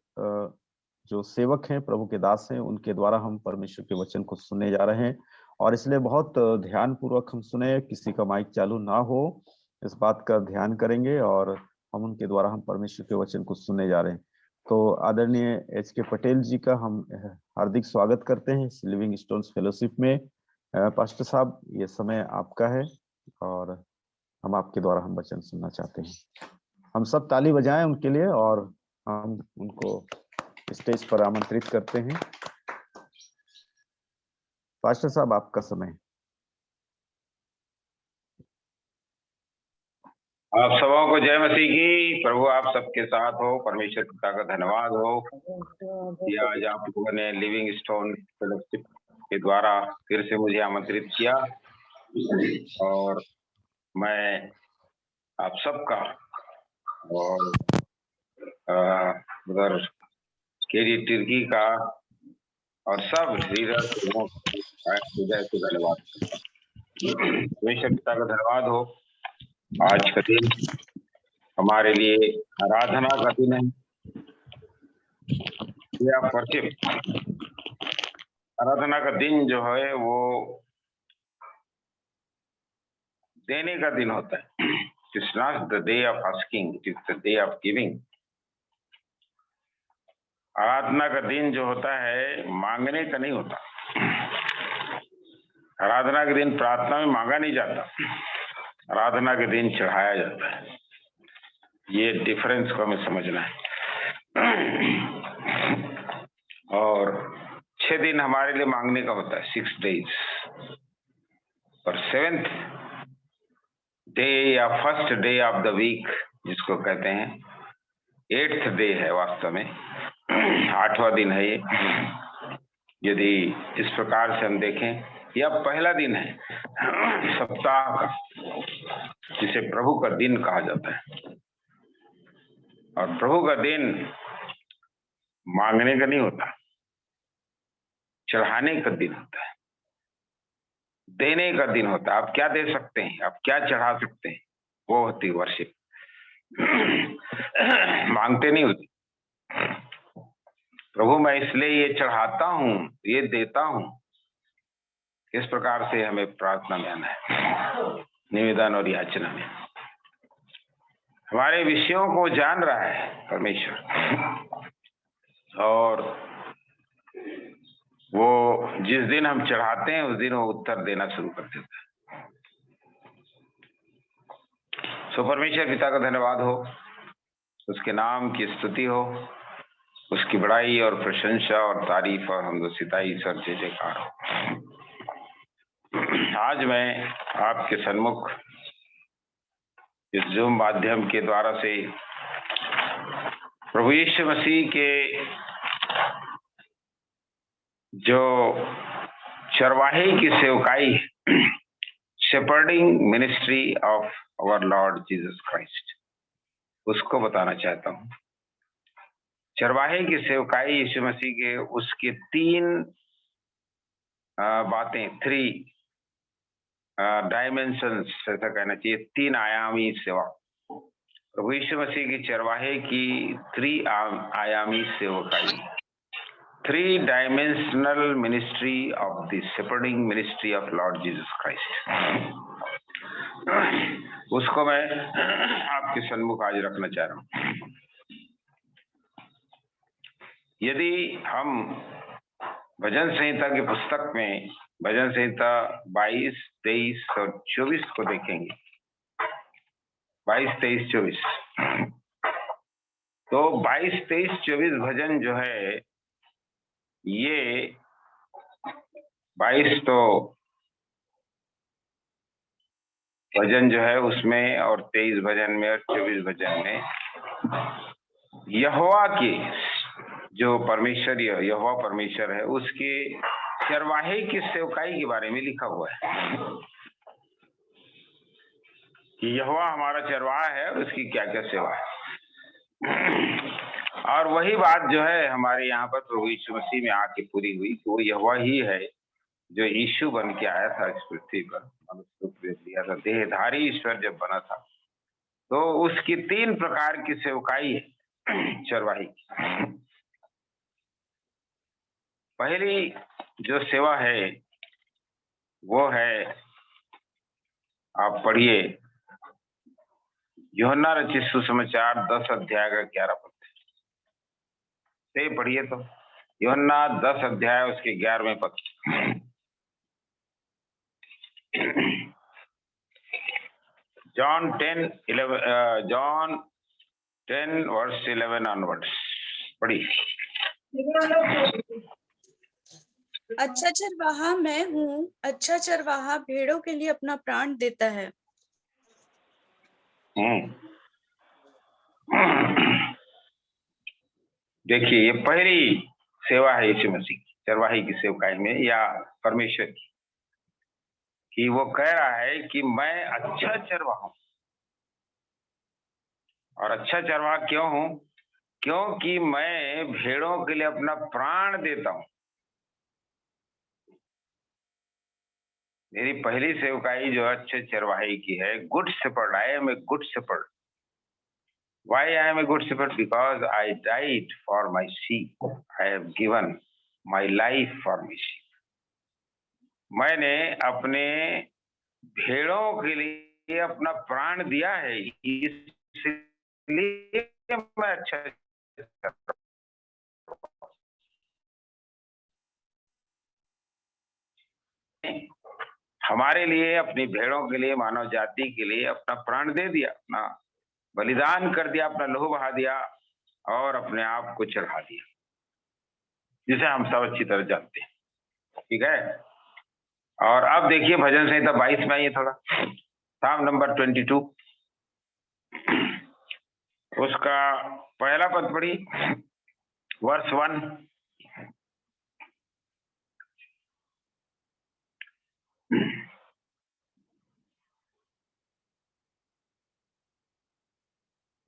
जो सेवक हैं, प्रभु के दास हैं, उनके द्वारा हम परमेश्वर के वचन को सुनने जा रहे हैं। और इसलिए बहुत ध्यान पूर्वक हम सुने, किसी का माइक चालू ना हो, इस बात का ध्यान करेंगे और हम उनके द्वारा हम परमेश्वर के वचन को सुनने जा रहे हैं। तो आदरणीय HK पटेल जी का हम हार्दिक स्वागत करते हैं इस लिविंग स्टोन्स फेलोशिप में। पास्टर साहब, ये समय आपका है और हम आपके द्वारा हम वचन सुनना चाहते हैं। हम सब ताली बजाएं उनके लिए और हम उनको स्टेज पर आमंत्रित करते हैं। पास्टर साहब, आपका समय। आप सबों को जय मसीह की। प्रभु आप सबके साथ हो। परमेश्वर पिता का धन्यवाद हो कि आज आप लोगों ने लिविंग स्टोन फेलोशिप के द्वारा फिर से मुझे आमंत्रित किया और मैं आप सबका और उधर केरी तिर्की का और सब लीडर हृदय से धन्यवाद। परमेश्वर पिता का धन्यवाद हो। आज का दिन हमारे लिए आराधना का दिन है। आराधना का दिन जो है वो देने का दिन होता है। It's not the day of asking, it is the day of giving. आराधना का दिन जो होता है मांगने का नहीं होता। आराधना के दिन प्रार्थना में मांगा नहीं जाता, आराधना के दिन चढ़ाया जाता है। ये डिफरेंस को हमें समझना है। और 6 दिन हमारे लिए मांगने का होता है, 6 days। और 7th डे या first day of the week जिसको कहते हैं, 8th डे है वास्तव में, 8वां दिन है ये। यदि इस प्रकार से हम देखें, यह पहला दिन है सप्ताह का, जिसे प्रभु का दिन कहा जाता है। और प्रभु का दिन मांगने का नहीं होता, चढ़ाने का दिन होता है, देने का दिन होता है। आप क्या दे सकते हैं, आप क्या चढ़ा सकते हैं, वो होती वर्शिप। मांगते नहीं होती। प्रभु मैं इसलिए ये चढ़ाता हूं, ये देता हूं। इस प्रकार से हमें प्रार्थना में आना है, निवेदन और याचना में। हमारे विषयों को जान रहा है परमेश्वर, और वो जिस दिन हम चढ़ाते हैं उस दिन वो उत्तर देना शुरू कर देता है। सो परमेश्वर पिता का धन्यवाद हो, उसके नाम की स्तुति हो, उसकी बड़ाई और प्रशंसा और तारीफ और हम सिताई सर जय जयकार हो। आज मैं आपके सन्मुख इस जूम माध्यम के द्वारा से प्रभु यीशु मसीह के जो चरवाहे की सेवकाई, shepherding ministry of our lord Jesus Christ, उसको बताना चाहता हूँ। चरवाहे की सेवकाई यीशु मसीह के, उसके 3 बातें, 3 डायमेंशंस ऐसा कहना चाहिए, 3 आयामी सेवा। प्रभु यीशु मसीह की चरवाहे की 3 आयामी सेवकाई, 3 dimensional ministry of the shepherding ministry of Lord Jesus Christ। उसको मैं आपके सन्मुख आज रखना चाह रहा हूँ। यदि हम भजन संहिता की पुस्तक में भजन संहिता 22, 23 और 24 को देखेंगे, 22, 23, 24, तो 22, 23, 24 भजन जो है, ये 22 तो भजन जो है उसमें, और 23 भजन में और 24 भजन में यहोवा के जो परमेश्वर, यहोवा परमेश्वर है, उसके चरवाहे की सेवकाई के बारे में लिखा हुआ है कि यहोवा हमारा चरवाहा है, उसकी क्या क्या सेवा है। और वही बात जो है हमारे यहाँ पर प्रभु यीशु मसीह में आके पूरी हुई कि वो यहोवा ही है जो यीशु बन के आया था इस पृथ्वी पर, मनुष्य रूप लिया था, देहधारी ईश्वर जब बना था, तो उसकी 3 प्रकार की सेवकाई है चरवाही की। पहली जो सेवा है वो है, आप पढ़िए यूहन्ना रचित सुसमाचार 10 अध्याय का 11 पद से पढ़िए, तो यूहन्ना 10 अध्याय उसके 11वें पद। John 10 verse 11 onwards, पढ़िए। अच्छा चरवाहा मैं हूँ, अच्छा चरवाहा भेड़ों के लिए अपना प्राण देता है। देखिए, ये पहली सेवा है यीशु मसीह की, चरवाही की सेवकाई में या परमेश्वर की, कि वो कह रहा है कि मैं अच्छा चरवाहा हूं। और अच्छा चरवाहा क्यों हूं? क्योंकि मैं भेड़ों के लिए अपना प्राण देता हूं। मेरी पहली सेवकाई जो अच्छे चरवाहे की है, good shepherd. I am a good shepherd. Why I am a good shepherd? Because I died for my sheep. I have given my life for my sheep. मैंने अपने भेड़ों के लिए अपना प्राण दिया है, इसलिए मैं अच्छा हमारे लिए, अपनी भेड़ों के लिए, मानव जाति के लिए अपना प्राण दे दिया, अपना बलिदान कर दिया, अपना लहू बहा दिया और अपने आप को चढ़ा दिया, जिसे हम सब अच्छी तरह जानते हैं। ठीक है। और अब देखिए भजन संहिता 22 में आइए थोड़ा, साम नंबर 22, उसका पहला पद पढ़ी, वर्स 1।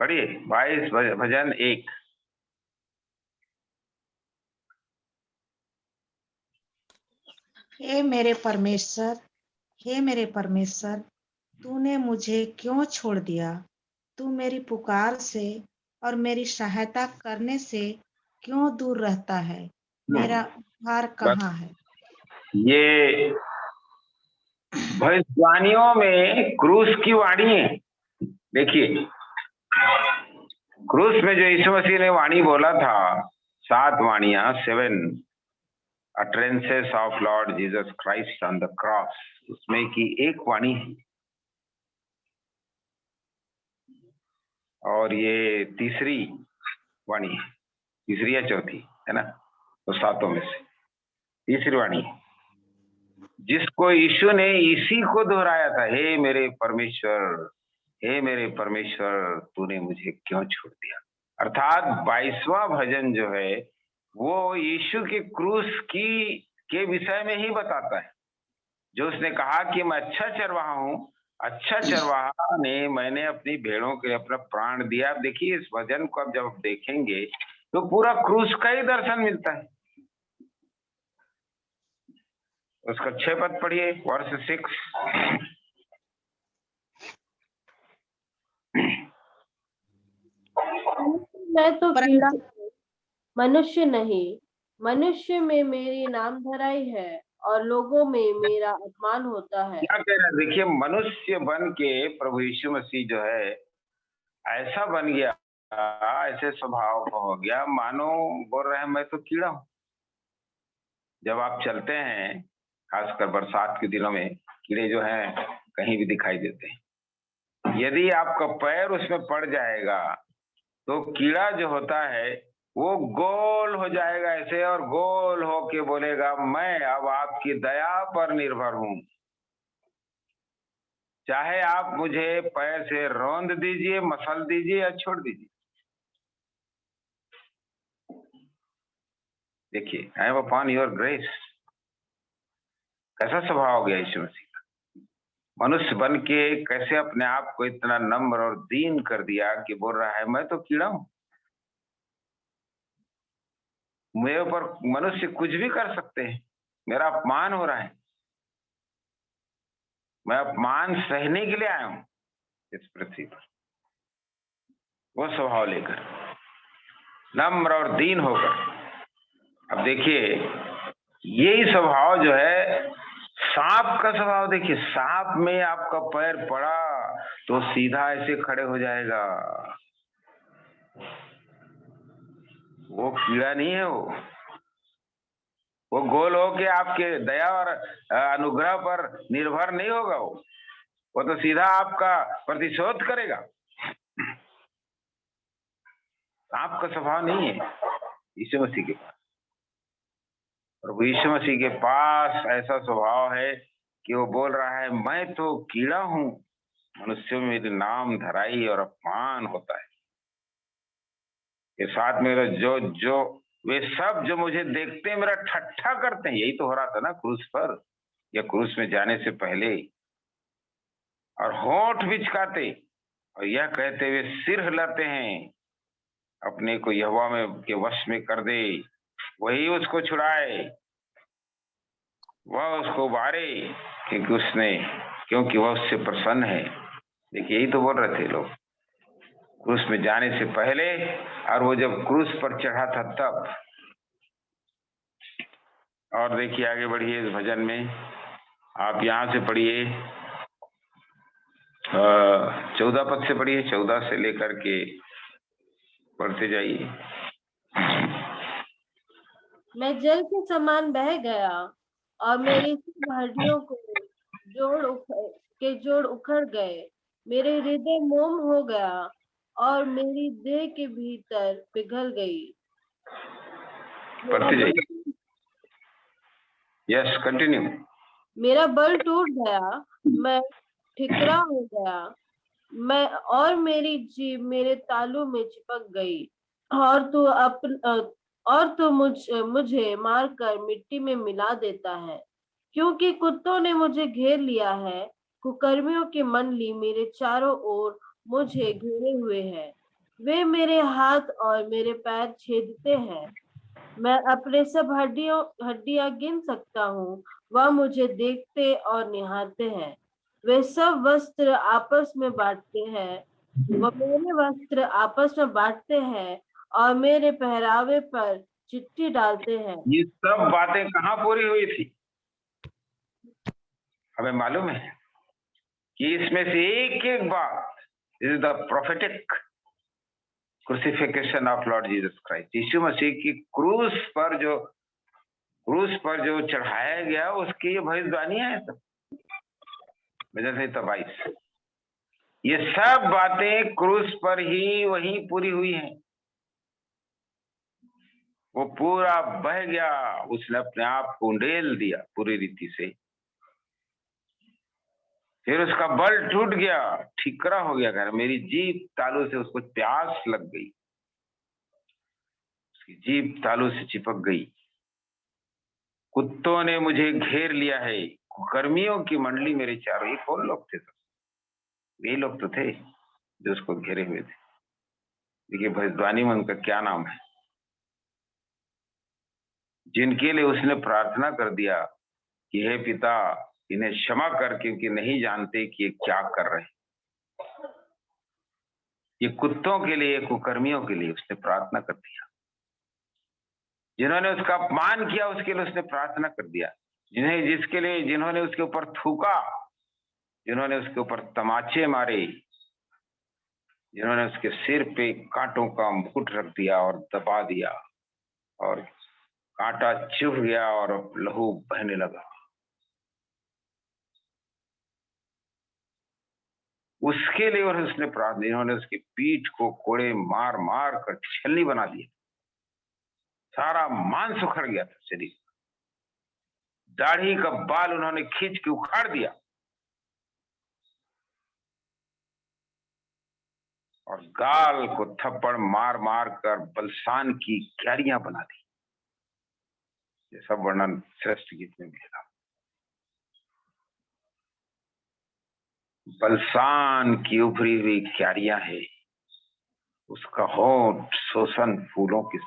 पढ़िए 22 भजन 1। हे मेरे परमेश्वर, हे मेरे परमेश्वर, तूने मुझे क्यों छोड़ दिया? तू मेरी पुकार से और मेरी सहायता करने से क्यों दूर रहता है? मेरा उद्धार कहाँ है? ये भविष्यवाणियों में क्रूस की वाणी है। देखिए, क्रूस में जो यीशु मसीह ने वाणी बोला था, 7 वाणियां, 7 utterances of Lord Jesus Christ on the cross, उसमें की एक वाणी है, और ये तीसरी वाणी है, तीसरी या चौथी है ना, तो 7 में से तीसरी वाणी है, जिसको यीशु ने इसी को दोहराया था, हे मेरे परमेश्वर, हे मेरे परमेश्वर, तूने मुझे क्यों छोड़ दिया। अर्थात 22वां भजन जो है वो यीशु के क्रूस की के विषय में ही बताता है, जो उसने कहा कि मैं अच्छा चरवाहा हूं, अच्छा चरवाहा ने मैंने अपनी भेड़ों के लिए अपना प्राण दिया। आप देखिए इस भजन को अब जब आप देखेंगे तो पूरा क्रूस का ही दर्शन मिलता है। उसका 6 पद पढ़िए, वर्ष 6। मैं तो कीड़ा हूँ, मनुष्य नहीं। मनुष्य में मेरी नाम धराई है और लोगों में मेरा अपमान होता है। क्या कह रहा है? देखिए, मनुष्य बन के प्रभु यीशु मसीह जो है ऐसा बन गया, ऐसे स्वभाव का हो गया, मानो बोल रहे हैं मैं तो कीड़ा हूं। जब आप चलते हैं, खासकर बरसात के दिनों में, कीड़े जो हैं कहीं भी दिखाई देते हैं। यदि आपका पैर उसमें पड़ जाएगा तो कीड़ा जो होता है वो गोल हो जाएगा ऐसे, और गोल होके बोलेगा मैं अब आपकी दया पर निर्भर हूं, चाहे आप मुझे पैर से रौंद दीजिए, मसल दीजिए या छोड़ दीजिए। देखिए, I am upon your grace. कैसा स्वभाव हो गया यीशु मसीह का। मनुष्य बन के कैसे अपने आप को इतना नम्र और दीन कर दिया कि बोल रहा है मैं तो कीड़ा हूं, मेरे ऊपर मनुष्य कुछ भी कर सकते हैं, मेरा अपमान हो रहा है, मैं अपमान सहने के लिए आया हूं इस पृथ्वी पर। वो स्वभाव लेकर, नम्र और दीन होकर। अब देखिए, यही स्वभाव जो है सांप का स्वभाव। देखिए, सांप में आपका पैर पड़ा तो सीधा ऐसे खड़े हो जाएगा, वो कीड़ा नहीं है। वो गोल हो के आपके दया और अनुग्रह पर निर्भर नहीं होगा। वो तो सीधा आपका प्रतिशोध करेगा। सांप का स्वभाव नहीं है यीशु मसीह के पास। और यीशु मसीह के पास ऐसा स्वभाव है कि वो बोल रहा है मैं तो कीड़ा हूं, मनुष्यों में मेरे नाम धराई और अपमान होता है। के साथ मेरा जो वे सब जो मुझे देखते हैं मेरा ठट्ठा करते हैं। यही तो हो रहा था ना क्रूस पर, या क्रूस में जाने से पहले। और होंठ बिचकाते और यह कहते हुए सिर हिलाते हैं, अपने को यहोवा में के वश में कर दे, वही उसको छुड़ाए, वह उसको उबारे, क्योंकि वह उससे प्रसन्न है। देखिए, यही तो बोल रहे थे लोग क्रूस में जाने से पहले, और वो जब क्रूस पर चढ़ा था तब। और देखिए, आगे बढ़िए इस भजन में, आप यहाँ से पढ़िए 14 पद से पढ़िए, 14 से लेकर के पढ़ते जाइए। मैं जल के समान बह गया और मेरी सब हड्डियों को जोड़ उखड़ गए। मेरे हृदय मोम हो गया और मेरी देह के भीतर पिघल गई। पढ़ते जाइए। Yes, continue. मेरा बल टूट गया, मैं ठिकरा हो गया, और मेरी जीभ मेरे तालू में चिपक गई। और तू मुझे मारकर मिट्टी में मिला देता है, क्योंकि कुत्तों ने मुझे घेर लिया है। कुकर्मियों की मंडली मेरे चारों ओर मुझे घेरे हुए है। वे मेरे हाथ और मेरे पैर छेदते हैं। मैं अपने सब हड्डियां गिन सकता हूँ। वह मुझे देखते और निहारते हैं। वे सब वस्त्र आपस में बांटते हैं। वह मेरे वस्त्र आपस में बांटते हैं और मेरे पहरावे पर चिट्ठी डालते हैं। ये सब बातें कहाँ पूरी हुई थी? हमें मालूम है कि इसमें से एक एक बात is the prophetic crucifixion of lord Jesus Christ. यीशु मसीह की क्रूस पर जो चढ़ाया गया, उसकी ये भविष्यवाणियां हैं सब। भजन संहिता 22, ये सब बातें क्रूस पर ही वही पूरी हुई हैं। वो पूरा बह गया, उसने अपने आप को उंडेल दिया पूरी रीति से। फिर उसका बल टूट गया, ठिकरा हो गया। घर मेरी जीभ तालू से उसको प्यास लग गई, उसकी जीभ तालू से चिपक गई। कुत्तों ने मुझे घेर लिया है, कर्मियों की मंडली मेरे चारों। ये कौन लोग थे? यही लोग तो थे जो उसको घेरे हुए थे। देखिए, भविष्यवाणी में उनका क्या नाम है, जिनके लिए उसने प्रार्थना कर दिया कि हे पिता इन्हें क्षमा कर, क्योंकि नहीं जानते कि ये क्या कर रहे हैं। ये कुत्तों के लिए, कुकर्मियों के लिए उसने प्रार्थना कर दिया। जिन्होंने उसका अपमान किया उसके लिए उसने प्रार्थना कर दिया। जिन्होंने उसके ऊपर थूका, जिन्होंने उसके ऊपर तमाचे मारे, जिन्होंने उसके सिर पे कांटों का मुकुट रख दिया और दबा दिया और कांटा चुभ गया और लहू बहने लगा, उसके लिए और उसने प्रार्थना। इन्होंने उसकी पीठ को कोड़े मार मार कर छलनी बना दिया, सारा मांस उखड़ गया था शरीर, दाढ़ी का बाल उन्होंने खींच के उखाड़ दिया और गाल को थप्पड़ मार मार कर बलसान की क्यारियां बना दी। ये सब वर्णन श्रेष्ठ गीत में मिलेगा। बलसान की उभरी हुई क्यारियां है, उसका होंठ शोषण फूलों की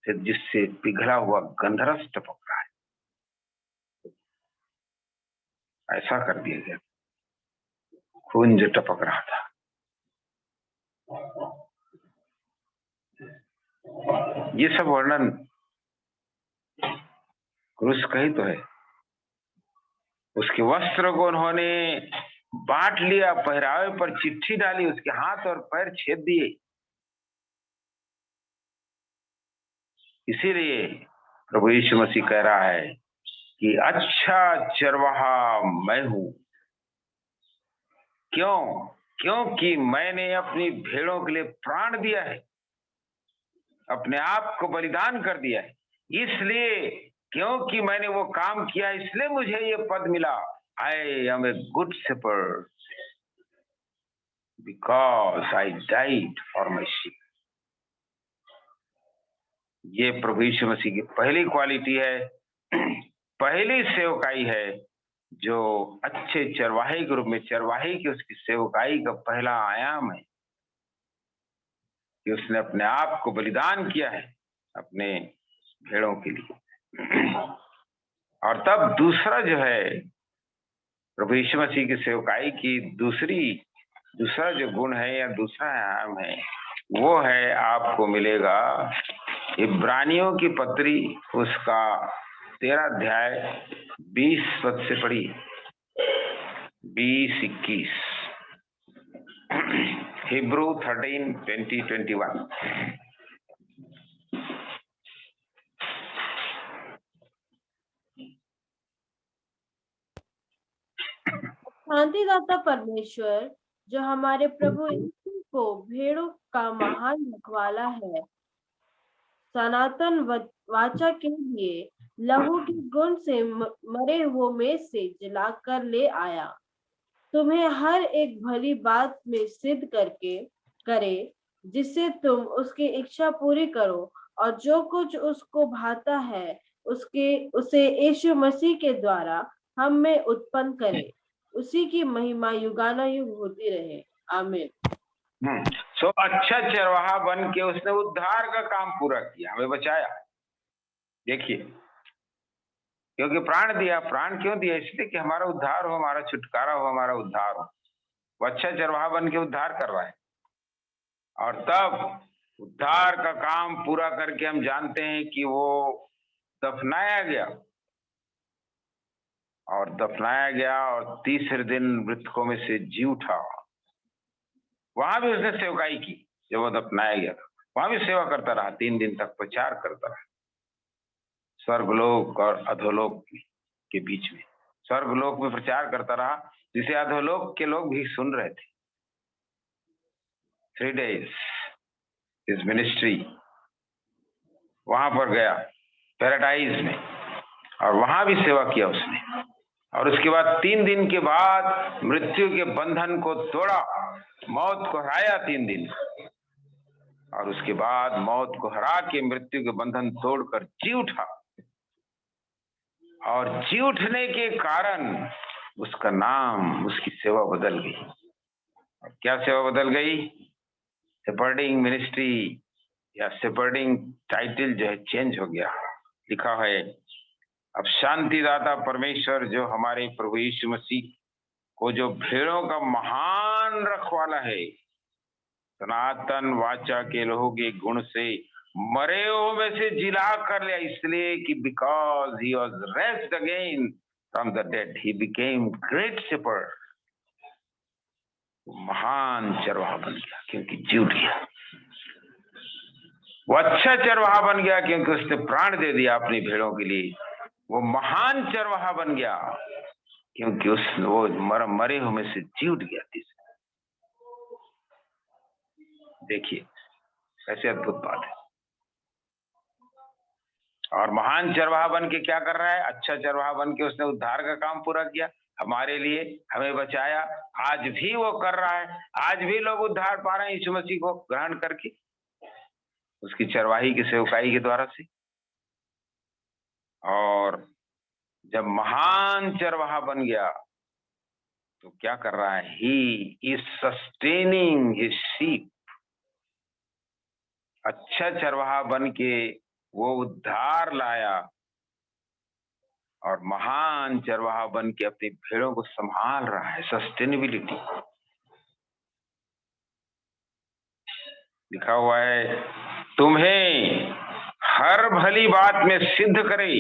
से जिससे पिघला हुआ गंधरस टपक रहा है, ऐसा कर दिया गया। खून जो टपक रहा था, ये सब वर्णन क्रूस का ही तो है। उसके वस्त्र को उन्होंने बांट लिया, पहरावे पर चिट्ठी डाली, उसके हाथ और पैर छेद दिए। इसीलिए प्रभु यीशु मसीह कह रहा है कि अच्छा चरवाहा मैं हूं। क्यों? क्योंकि मैंने अपनी भेड़ों के लिए प्राण दिया है, अपने आप को बलिदान कर दिया है। इसलिए क्योंकि मैंने वो काम किया, इसलिए मुझे ये पद मिला, I am a good shepherd because I died for my sheep. ये प्रभु यीशु मसीह की पहली क्वालिटी है, पहली सेवकाई है, जो अच्छे चरवाहे के रूप में, चरवाहे की उसकी सेवकाई का पहला आयाम है कि उसने अपने आप को बलिदान किया है अपने भेड़ों के लिए। और तब दूसरा जो है प्रभु यीशु मसीह की सेवकाई की दूसरा जो गुण है या दूसरा आयाम है, वो है आपको मिलेगा इब्रानियों की पत्री उसका 13 अध्याय 20 पद से पढ़ी, 20-21। हिब्रू 13:20-21। शांतिदाता परमेश्वर जो हमारे प्रभु यीशु को भेड़ों का महान रखवाला है, सनातन वाचा के लिए लहू के गुण से मरे हुओं में से जलाकर ले आया, तुम्हें हर एक भली बात में सिद्ध करे, जिससे तुम उसकी इच्छा पूरी करो और जो कुछ उसको भाता है उसे यीशु मसीह के द्वारा हम में उत्पन्न करे। उसी की महिमा युगानुयुग होती रहे, आमीन। सो अच्छा चरवाहा बन के उसने उद्धार का काम पूरा किया, हमें बचाया। देखिए, क्योंकि प्राण दिया। प्राण क्यों दिया? इसलिए कि हमारा उद्धार हो, हमारा छुटकारा हो, हमारा उद्धार हो। वो अच्छा चरवाहा बन के उद्धार कर रहा है। और तब उद्धार का काम पूरा करके हम जानते हैं कि वो दफनाया गया और तीसरे दिन मृतकों में से जी उठा। वहां भी उसने सेवकाई की। जब वो दफनाया गया था वहां भी सेवा करता रहा, 3 दिन तक प्रचार करता रहा स्वर्गलोक और अधोलोक के बीच में। स्वर्गलोक में प्रचार करता रहा, जिसे अधोलोक के लोग भी सुन रहे थे। 3 days इस मिनिस्ट्री वहां पर गया पैराडाइज में, और वहां भी सेवा किया उसने। और उसके बाद 3 दिन के बाद मृत्यु के बंधन को तोड़ा, मौत को हराया 3 दिन, और उसके बाद मौत को हरा के मृत्यु के बंधन तोड़कर जी उठा। और जी उठने के कारण उसका नाम, उसकी सेवा बदल गई। और क्या सेवा बदल गई? शेपर्डिंग मिनिस्ट्री या शेपर्डिंग टाइटल जो है चेंज हो गया। लिखा है अब शांतिदाता परमेश्वर जो हमारे प्रभु यीशु मसीह को जो भेड़ों का महान रखवाला है, सनातन वाचा के लोगों के गुण से मरे हुए में से जिला कर लिया, इसलिए कि because he was raised again from the dead he became great shepherd. महान चरवाहा बन गया क्योंकि जी उठ गया। वो अच्छा चरवाहा बन गया क्योंकि उसने प्राण दे दिया अपनी भेड़ों के लिए। वो महान चरवाहा बन गया क्योंकि वो मरे हुए में से जी उठ गया। देखिए कैसे अद्भुत बात है। और महान चरवाहा बन के क्या कर रहा है? अच्छा चरवाहा बन के उसने उद्धार का काम पूरा किया हमारे लिए, हमें बचाया। आज भी वो कर रहा है, आज भी लोग उद्धार पा रहे हैं यीशु मसीह को ग्रहण करके, उसकी चरवाही की सेवकाई के द्वारा से। और जब महान चरवाहा बन गया तो क्या कर रहा है? He is sustaining his sheep. अच्छा चरवाहा बन के वो उद्धार लाया और महान चरवाहा बन के अपनी भेड़ों को संभाल रहा है। सस्टेनेबिलिटी लिखा हुआ है, तुम्हें हर भली बात में सिद्ध करे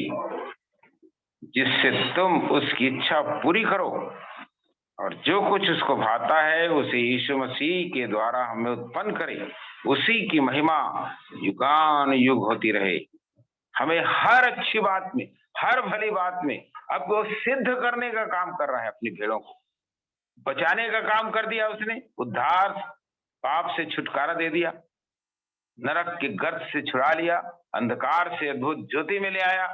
जिससे तुम उसकी इच्छा पूरी करो, और जो कुछ उसको भाता है उसे यीशु मसीह के द्वारा हमें उत्पन्न करे, उसी की महिमा युगान युग होती रहे। हमें हर अच्छी बात में, हर भली बात में अब वो सिद्ध करने का काम कर रहा है। अपनी भेड़ों को बचाने का काम कर दिया उसने, उद्धार, पाप से छुटकारा दे दिया, नरक के गर्त से छुड़ा लिया, अंधकार से अद्भुत ज्योति में ले आया,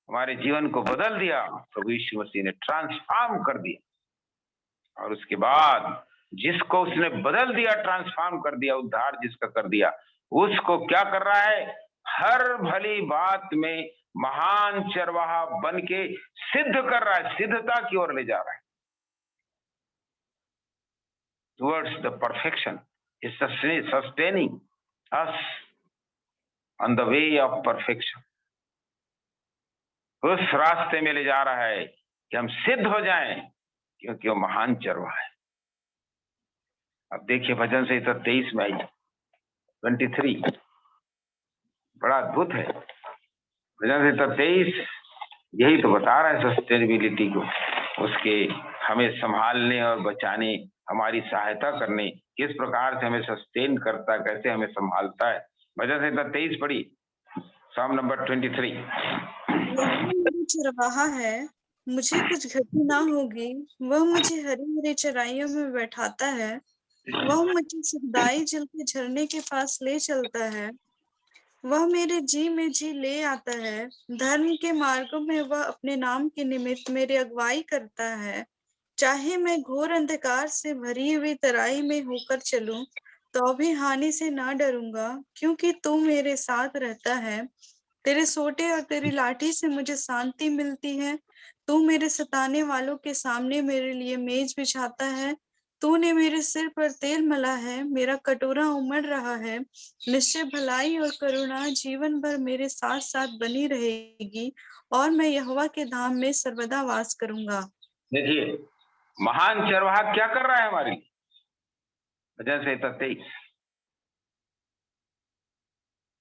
हमारे जीवन को बदल दिया। प्रभु यीशु मसीह ने ट्रांसफॉर्म कर दिया। और उसके बाद जिसको उसने बदल दिया, ट्रांसफॉर्म कर दिया, उद्धार जिसका कर दिया, उसको क्या कर रहा है? हर भली बात में महान चरवाहा बन के सिद्ध कर रहा है, सिद्धता की ओर ले जा रहा है, towards the perfection. Is sustaining us on the way of perfection. उस रास्ते में ले जा रहा है कि हम सिद्ध हो जाएं, क्योंकि वो महान चरवाहा है। अब देखिए भजन संहिता 23 में आई 23, बड़ा अद्भुत है। भजन संहिता 23 यही तो बता रहा है सस्टेनेबिलिटी को, उसके हमें संभालने और बचाने, हमारी सहायता करने, किस प्रकार से हमें सस्टेन करता है, कैसे हमें संभालता है। भजन संहिता 23 पढ़ी, साम नंबर 23। चरवाहा है, मुझे कुछ घटी ना होगी। वह मुझे हरी हरी चराइयों में बैठाता है। वह मुझे सुखदाई जल के झरने के पास ले चलता है। वह मेरे जी में जी ले आता है। धर्म के मार्गों में वह अपने नाम के निमित्त मेरी अगुवाई करता है। चाहे मैं घोर अंधकार से भरी हुई तराई में होकर चलूं, तो भी हानि से ना डरूंगा, क्योंकि तू मेरे साथ रहता है। तेरे सोटे और तेरी लाठी से मुझे शांति मिलती है। तू मेरे सताने वालों के सामने मेरे लिए मेज बिछाता है। तूने मेरे सिर पर तेल मला है, मेरा कटोरा उमड़ रहा है। निश्चय भलाई और करुणा जीवन भर मेरे साथ साथ बनी रहेगी, और मैं यहोवा के धाम में सर्वदा वास करूंगा। देखिए महान चरवाहा क्या कर रहा है हमारी। भजन संहिता 23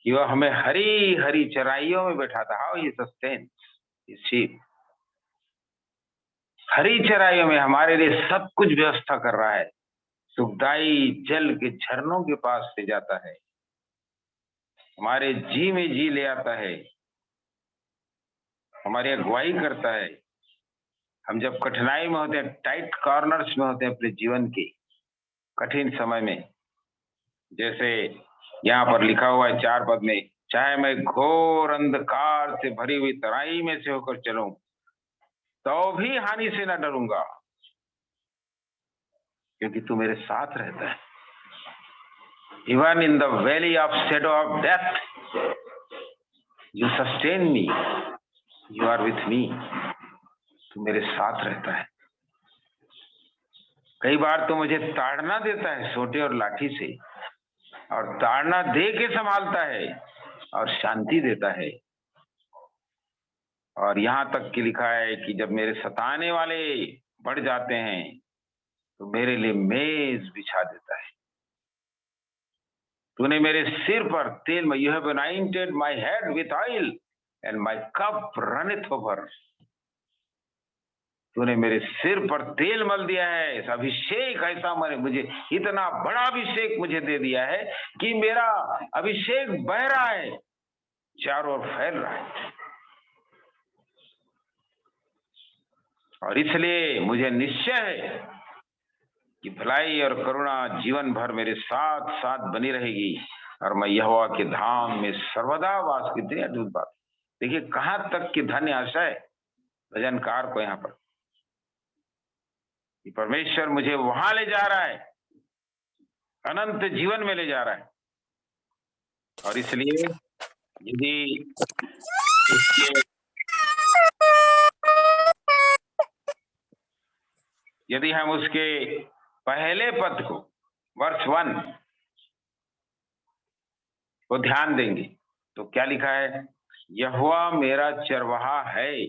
कि वह हमें हरी हरी चराइयों में बैठाता। How he sustain his sheep. हरी चराइयों में हमारे लिए सब कुछ व्यवस्था कर रहा है। सुखदाई जल के झरनों के पास ले जाता है, हमारे जी में जी ले आता है, हमारी अगुवाई करता है। हम जब कठिनाई में होते हैं, टाइट कॉर्नर्स में होते हैं अपने जीवन के कठिन समय में, जैसे यहाँ पर लिखा हुआ है 4 पद में, चाहे मैं घोर अंधकार से भरी हुई तराई में से होकर चलूं, तो भी हानि से न डरूंगा, क्योंकि तू मेरे साथ रहता है। Even in the valley of shadow of death you sustain me, you are with me. तू मेरे साथ रहता है। कई बार तो मुझे ताड़ना देता है सोटे और लाठी से, और ताड़ना दे के संभालता है और शांति देता है। और यहाँ तक कि लिखा है कि जब मेरे सताने वाले बढ़ जाते हैं तो मेरे लिए मेज बिछा देता है। तूने मेरे सिर पर तेल में, you have anointed my head with oil and my cup runneth over. तूने मेरे सिर पर तेल मल दिया है, इस अभिषेक ऐसा मुझे इतना बड़ा अभिषेक मुझे दे दिया है कि मेरा अभिषेक बह रहा है, चारों ओर फैल रहा है। और इसलिए मुझे निश्चय है कि भलाई और करुणा जीवन भर मेरे साथ साथ बनी रहेगी और मैं यहोवा के धाम में सर्वदा वास की। इतनी अद्भुत बात। देखिए कहां तक की धन्य आशा है भजनकार को यहाँ पर, कि परमेश्वर मुझे वहां ले जा रहा है, अनंत जीवन में ले जा रहा है। और इसलिए यदि हम उसके पहले पद को, वर्ष 1 को ध्यान देंगे तो क्या लिखा है? यहोवा मेरा चरवाहा है,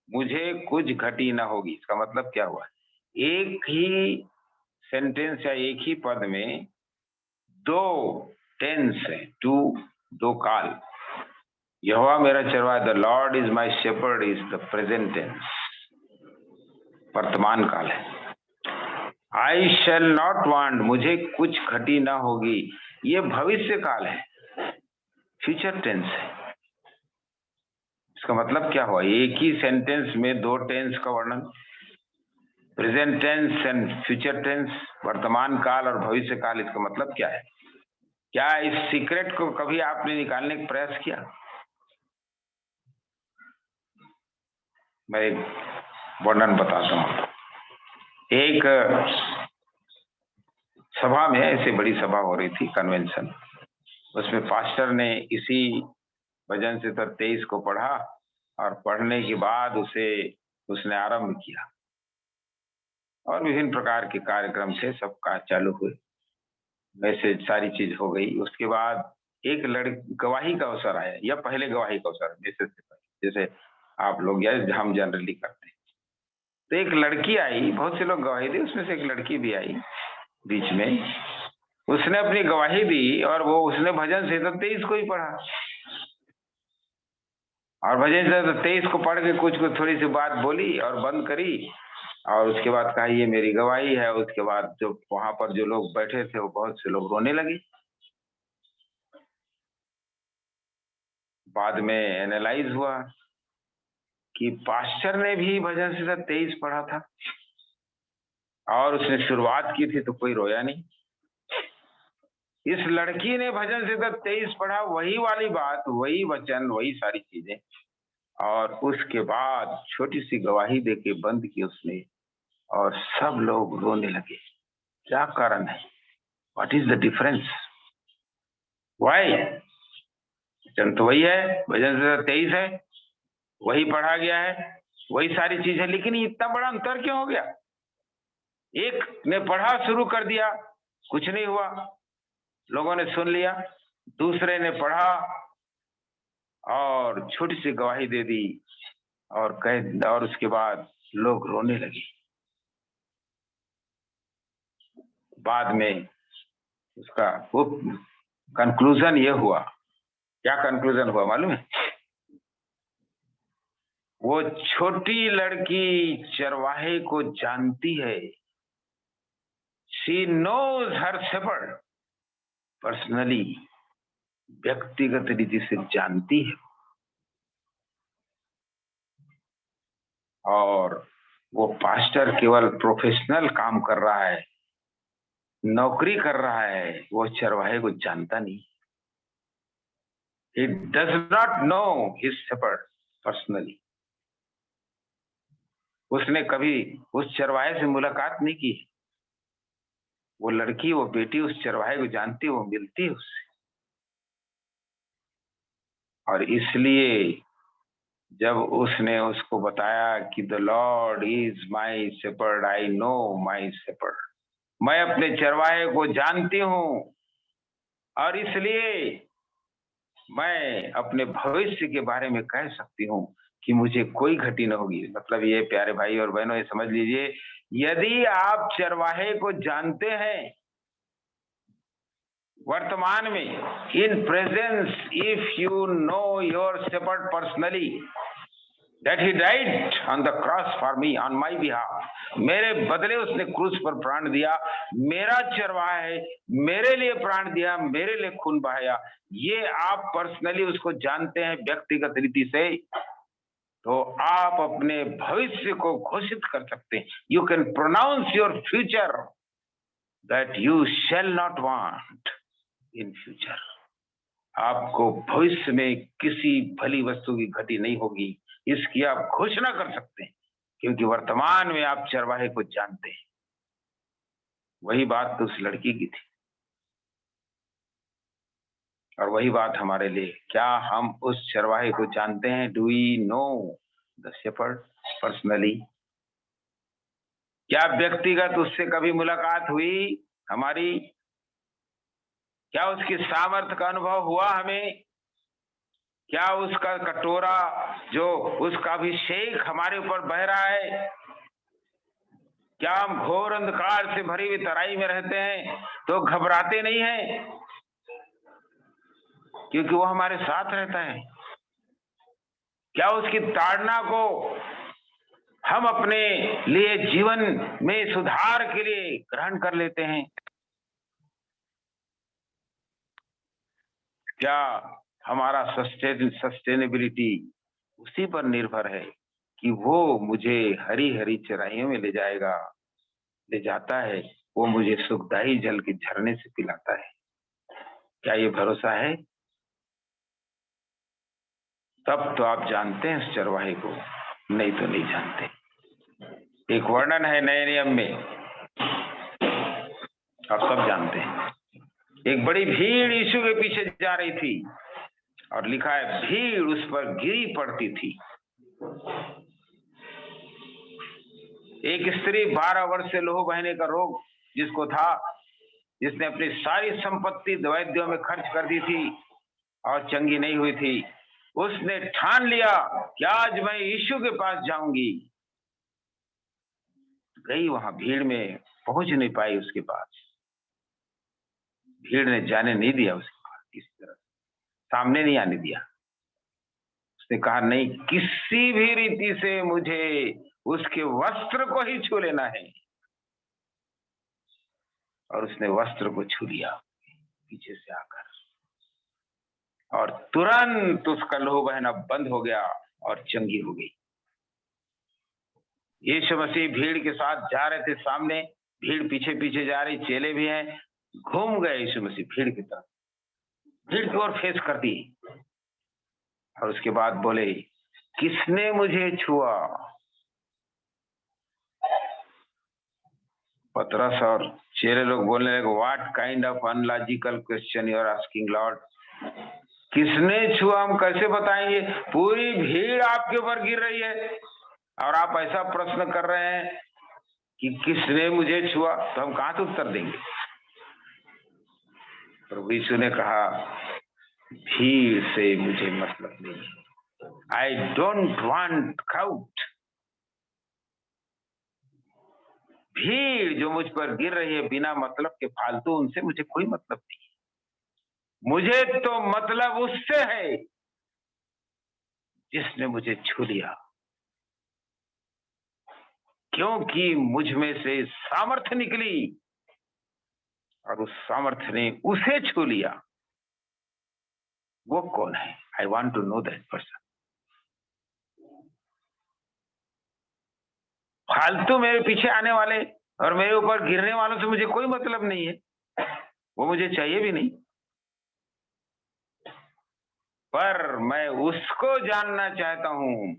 मुझे कुछ घटी ना होगी। इसका मतलब क्या हुआ? एक ही सेंटेंस या एक ही पद में दो टेंस है, दो काल। यहोवा मेरा चरवाहा, the Lord is my shepherd, is the present tense, वर्तमान काल है। आई शैल नॉट वांट, मुझे कुछ घटी ना होगी, ये भविष्य काल है, फ्यूचर टेंस है। इसका मतलब क्या हुआ? एक ही सेंटेंस में दो टेंस का वर्णन, present tense and future tense, वर्तमान काल और भविष्य काल। इसका मतलब क्या है? क्या इस सीक्रेट को कभी आपने निकालने का प्रयास किया? मैं एक वर्णन बताता हूँ। एक सभा में, ऐसे बड़ी सभा हो रही थी, कन्वेंशन, उसमें पास्टर ने इसी भजन से 23 को पढ़ा और पढ़ने के बाद उसने आरंभ किया और विभिन्न प्रकार के कार्यक्रम से सबका चालू हुए, वैसे सारी चीज हो गई। उसके बाद एक गवाही का अवसर आया, या पहले गवाही का अवसर, जैसे आप लोग या हम जनरली करते हैं। तो एक लड़की आई, बहुत से लोग गवाही दी, उसमें से एक लड़की भी आई बीच में, उसने अपनी गवाही दी और उसने भजन से 23 को ही पढ़ा और भजन से 23 को पढ़ के कुछ थोड़ी सी बात बोली और बंद करी और उसके बाद कहा ये मेरी गवाही है। उसके बाद जो वहां पर जो लोग बैठे थे वो बहुत से लोग रोने लगे। बाद में एनालाइज हुआ कि पास्टर ने भी भजन से 23 पढ़ा था और उसने शुरुआत की थी तो कोई रोया नहीं। इस लड़की ने भजन से 23 पढ़ा, वही वाली बात, वही वचन, वही सारी चीजें, और उसके बाद छोटी सी गवाही देके बंद की उसने और सब लोग रोने लगे। क्या कारण है? What is the difference? Why? वचन तो वही है, भजन से 23 है, वही पढ़ा गया है, वही सारी चीज है, लेकिन इतना बड़ा अंतर क्यों हो गया? एक ने पढ़ा शुरू कर दिया, कुछ नहीं हुआ, लोगों ने सुन लिया। दूसरे ने पढ़ा और छोटी सी गवाही दे दी और उसके बाद लोग रोने लगे। बाद में उसका वो कंक्लूजन ये हुआ, क्या कंक्लूजन हुआ मालूम है? वो छोटी लड़की चरवाहे को जानती है। She knows her shepherd personally, व्यक्तिगत रीति से जानती है और वो पास्टर केवल प्रोफेशनल काम कर रहा है, नौकरी कर रहा है, वो चरवाहे को जानता नहीं। He does not know his shepherd personally. उसने कभी उस चरवाहे से मुलाकात नहीं की। वो लड़की, वो बेटी उस चरवाहे को जानती है, वो मिलती है उससे। और इसलिए जब उसने उसको बताया कि the Lord is my shepherd, I know my shepherd, मैं अपने चरवाहे को जानती हूं और इसलिए मैं अपने भविष्य के बारे में कह सकती हूँ कि मुझे कोई घटी न होगी। मतलब ये प्यारे भाई और बहनों, ये समझ लीजिए, यदि आप चरवाहे को जानते हैं वर्तमान में, in presence, if you know your shepherd personally, that he died on the cross for me on my behalf, मेरे बदले उसने क्रूस पर प्राण दिया, मेरा चरवाहा है, मेरे लिए प्राण दिया, मेरे लिए खून बहाया, ये आप पर्सनली उसको जानते हैं व्यक्तिगत रीति से, तो आप अपने भविष्य को घोषित कर सकते हैं। You can pronounce your future that you shall not want in future. आपको भविष्य में किसी भली वस्तु की घटी नहीं होगी, इसकी आप घोषणा कर सकते हैं, क्योंकि वर्तमान में आप चरवाहे को जानते हैं। वही बात तो उस लड़की की थी, और वही बात हमारे लिए। क्या हम उस चरवाहे को जानते हैं? Do we know the shepherd personally? क्या व्यक्तिगत उससे कभी मुलाकात हुई हमारी? क्या उसकी सामर्थ्य का अनुभव हुआ हमें? क्या उसका कटोरा, जो उसका अभिषेक हमारे ऊपर बह रहा है? क्या हम घोर अंधकार से भरी हुई तराई में रहते हैं तो घबराते नहीं हैं, क्योंकि वो हमारे साथ रहता है? क्या उसकी ताड़ना को हम अपने लिए जीवन में सुधार के लिए ग्रहण कर लेते हैं? क्या हमारा सस्टेनेबिलिटी उसी पर निर्भर है कि वो मुझे हरी हरी चराइयों में ले जाएगा, ले जाता है, वो मुझे सुखदायी जल के झरने से पिलाता है? क्या ये भरोसा है? तब तो आप जानते हैं इस चरवाहे को, नहीं तो नहीं जानते। एक वर्णन है नए नियम में, आप सब जानते हैं। एक बड़ी भीड़ यीशु के पीछे जा रही थी, और लिखा है भीड़ उस पर गिरी पड़ती थी। एक स्त्री 12 वर्ष से लहू बहने का रोग जिसको था, जिसने अपनी सारी संपत्ति वैद्यों में खर्च कर दी थी और चंगी नहीं हुई थी, उसने ठान लिया कि आज मैं यीशु के पास जाऊंगी। गई, वहां भीड़ में पहुंच नहीं पाई उसके पास, भीड़ ने जाने नहीं दिया उसके पास, किसी तरह सामने नहीं आने दिया। उसने कहा नहीं, किसी भी रीति से मुझे उसके वस्त्र को ही छू लेना है, और उसने वस्त्र को छू लिया पीछे से आकर, और तुरंत उसका लहू बहना बंद हो गया और चंगी हो गई। यीशु मसीह भीड़ के साथ जा रहे थे, सामने भीड़ पीछे पीछे जा रही, चेले भी हैं। घूम गए यीशु मसीह भीड़ की तरफ, भीड़ की ओर फेस कर दी, और उसके बाद बोले, किसने मुझे छुआ? पतरस और चेले लोग बोलने लगे, what kind of unlogical question you are asking Lord? किसने छुआ हम कैसे बताएंगे? पूरी भीड़ आपके ऊपर गिर रही है और आप ऐसा प्रश्न कर रहे हैं कि किसने मुझे छुआ, तो हम कहां से उत्तर देंगे? प्रभु यीशु ने कहा, भीड़ से मुझे मतलब नहीं, आई डोंट वांट क्राउड। भीड़ जो मुझ पर गिर रही है बिना मतलब के फालतू, उनसे मुझे कोई मतलब नहीं। मुझे तो मतलब उससे है जिसने मुझे छू लिया, क्योंकि मुझ में से सामर्थ्य निकली और उस सामर्थ्य ने उसे छू लिया। वो कौन है? I want to know that person. फालतू मेरे पीछे आने वाले और मेरे ऊपर गिरने वालों से मुझे कोई मतलब नहीं है, वो मुझे चाहिए भी नहीं, पर मैं उसको जानना चाहता हूं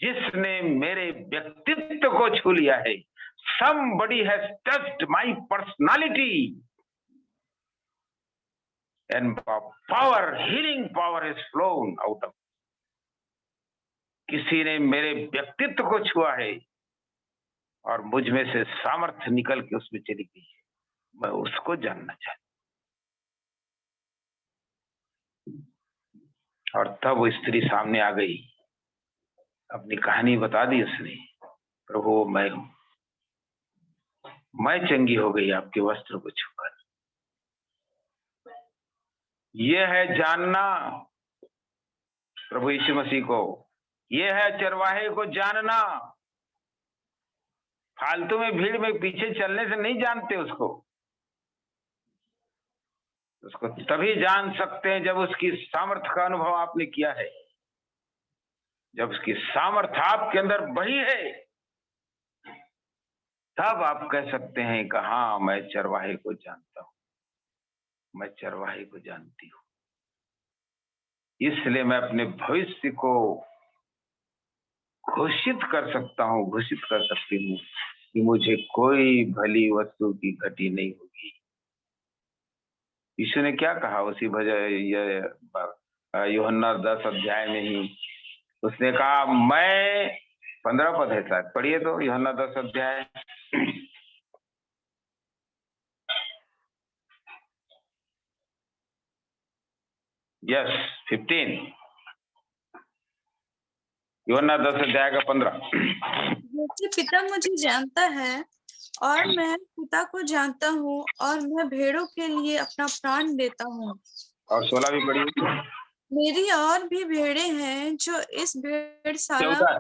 जिसने मेरे व्यक्तित्व को छू लिया है। Somebody has touched my personality and power, healing power has flown out of. किसी ने मेरे व्यक्तित्व को छुआ है और मुझ में से सामर्थ्य निकल के उसमें चली गई है, मैं उसको जानना चाहता हूं। और तब वो स्त्री सामने आ गई अपनी कहानी बता दी उसने, प्रभु मैं चंगी हो गई आपके वस्त्र को छूकर। यह है जानना प्रभु यीशु मसीह को, यह है चरवाहे को जानना। फालतू में भीड़ में पीछे चलने से नहीं जानते उसको तभी जान सकते हैं जब उसकी सामर्थ्य का अनुभव आपने किया है, जब उसकी सामर्थ्य आपके अंदर बही है, तब आप कह सकते हैं कि हाँ मैं चरवाहे को जानता हूं, मैं चरवाहे को जानती हूं। इसलिए मैं अपने भविष्य को घोषित कर सकता हूं, घोषित कर सकती हूँ कि मुझे कोई भली वस्तु की घटी नहीं होगी। यीशु ने क्या कहा उसी यूहन्ना 10 अध्याय में ही उसने कहा, मैं 15 पद है शायद, पढ़िए तो यूहन्ना 10 अध्याय। यस 15, यूहन्ना 10 अध्याय का 15। जैसे पिता मुझे जानता है और मैं पिता को जानता हूँ और मैं भेड़ों के लिए अपना प्राण देता हूँ। और 16 भी पढ़िए। मेरी और भी भेड़े हैं जो इस भेड़शाला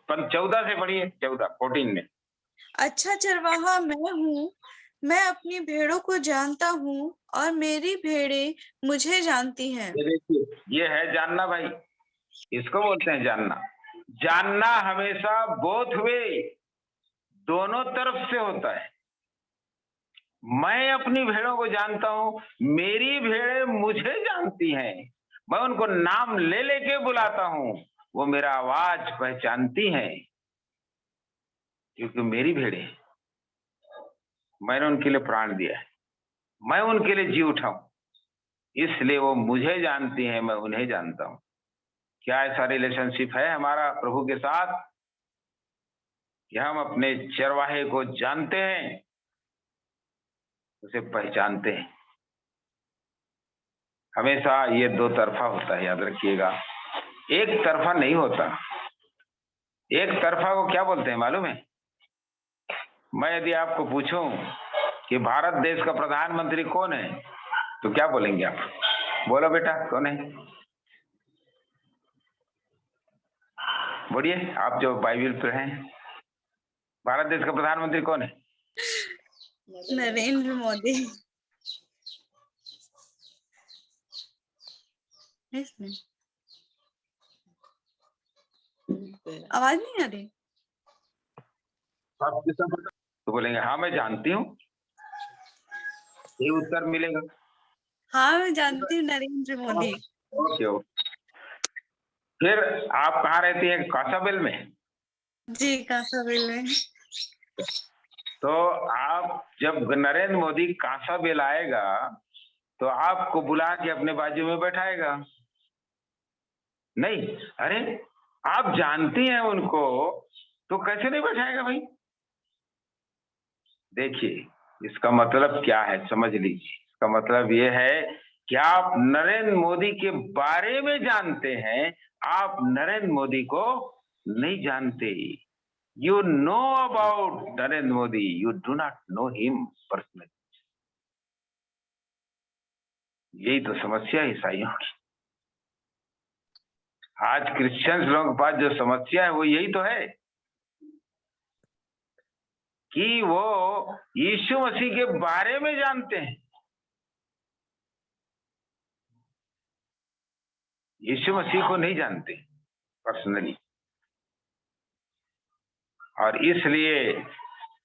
14 से पढ़िए, 14 में। अच्छा चरवाहा मैं हूँ, मैं अपनी भेड़ों को जानता हूँ और मेरी भेड़े मुझे जानती हैं। ये देखिए, ये है जानना भाई, इसको बोलते हैं जानना। जानना हमेशा बोथ वे, दोनों तरफ से होता है। मैं अपनी भेड़ों को जानता हूँ, मेरी भेड़ें मुझे जानती हैं, मैं उनको नाम ले लेके बुलाता हूँ, वो मेरा आवाज पहचानती हैं, क्योंकि मेरी भेड़ें, मैंने उनके लिए प्राण दिया है, मैं उनके लिए जी उठा हूं, इसलिए वो मुझे जानती हैं, मैं उन्हें जानता हूं। क्या ऐसा रिलेशनशिप है हमारा प्रभु के साथ कि हम अपने चरवाहे को जानते हैं, उसे पहचानते हैं। हमेशा ये दो तरफा होता है, याद रखिएगा, एक तरफा नहीं होता। एक तरफा को क्या बोलते हैं मालूम है? मैं यदि आपको पूछूं कि भारत देश का प्रधानमंत्री कौन है, तो क्या बोलेंगे आप? बोलो बेटा, कौन है? बोलिए, आप जो बाइबल पे हैं, भारत देश का प्रधानमंत्री कौन है? नरेंद्र मोदी। आवाज नहीं आ रही? तो बोलेंगे हाँ मैं जानती हूँ, ये उत्तर मिलेगा। हाँ मैं जानती हूँ नरेंद्र मोदी। Okay okay. फिर आप कहाँ रहती हैं? कासाबेल में? जी कासाबेल में। तो आप जब नरेंद्र मोदी कासाबेल आएगा तो आपको बुला के अपने बाजू में बैठाएगा? नहीं, अरे आप जानती हैं उनको तो कैसे नहीं बैठाएगा भाई? देखिए इसका मतलब क्या है, समझ लीजिए। इसका मतलब ये है कि आप नरेंद्र मोदी के बारे में जानते हैं, आप नरेंद्र मोदी को नहीं जानते। You know about Narendra Modi, you do not know him personally. यही तो समस्या है ईसाइयों की। आज क्रिश्चियंस लोगों के पास जो समस्या है वो यही तो है कि वो यीशु मसीह के बारे में जानते हैं, यीशु मसीह को नहीं जानते पर्सनली। और इसलिए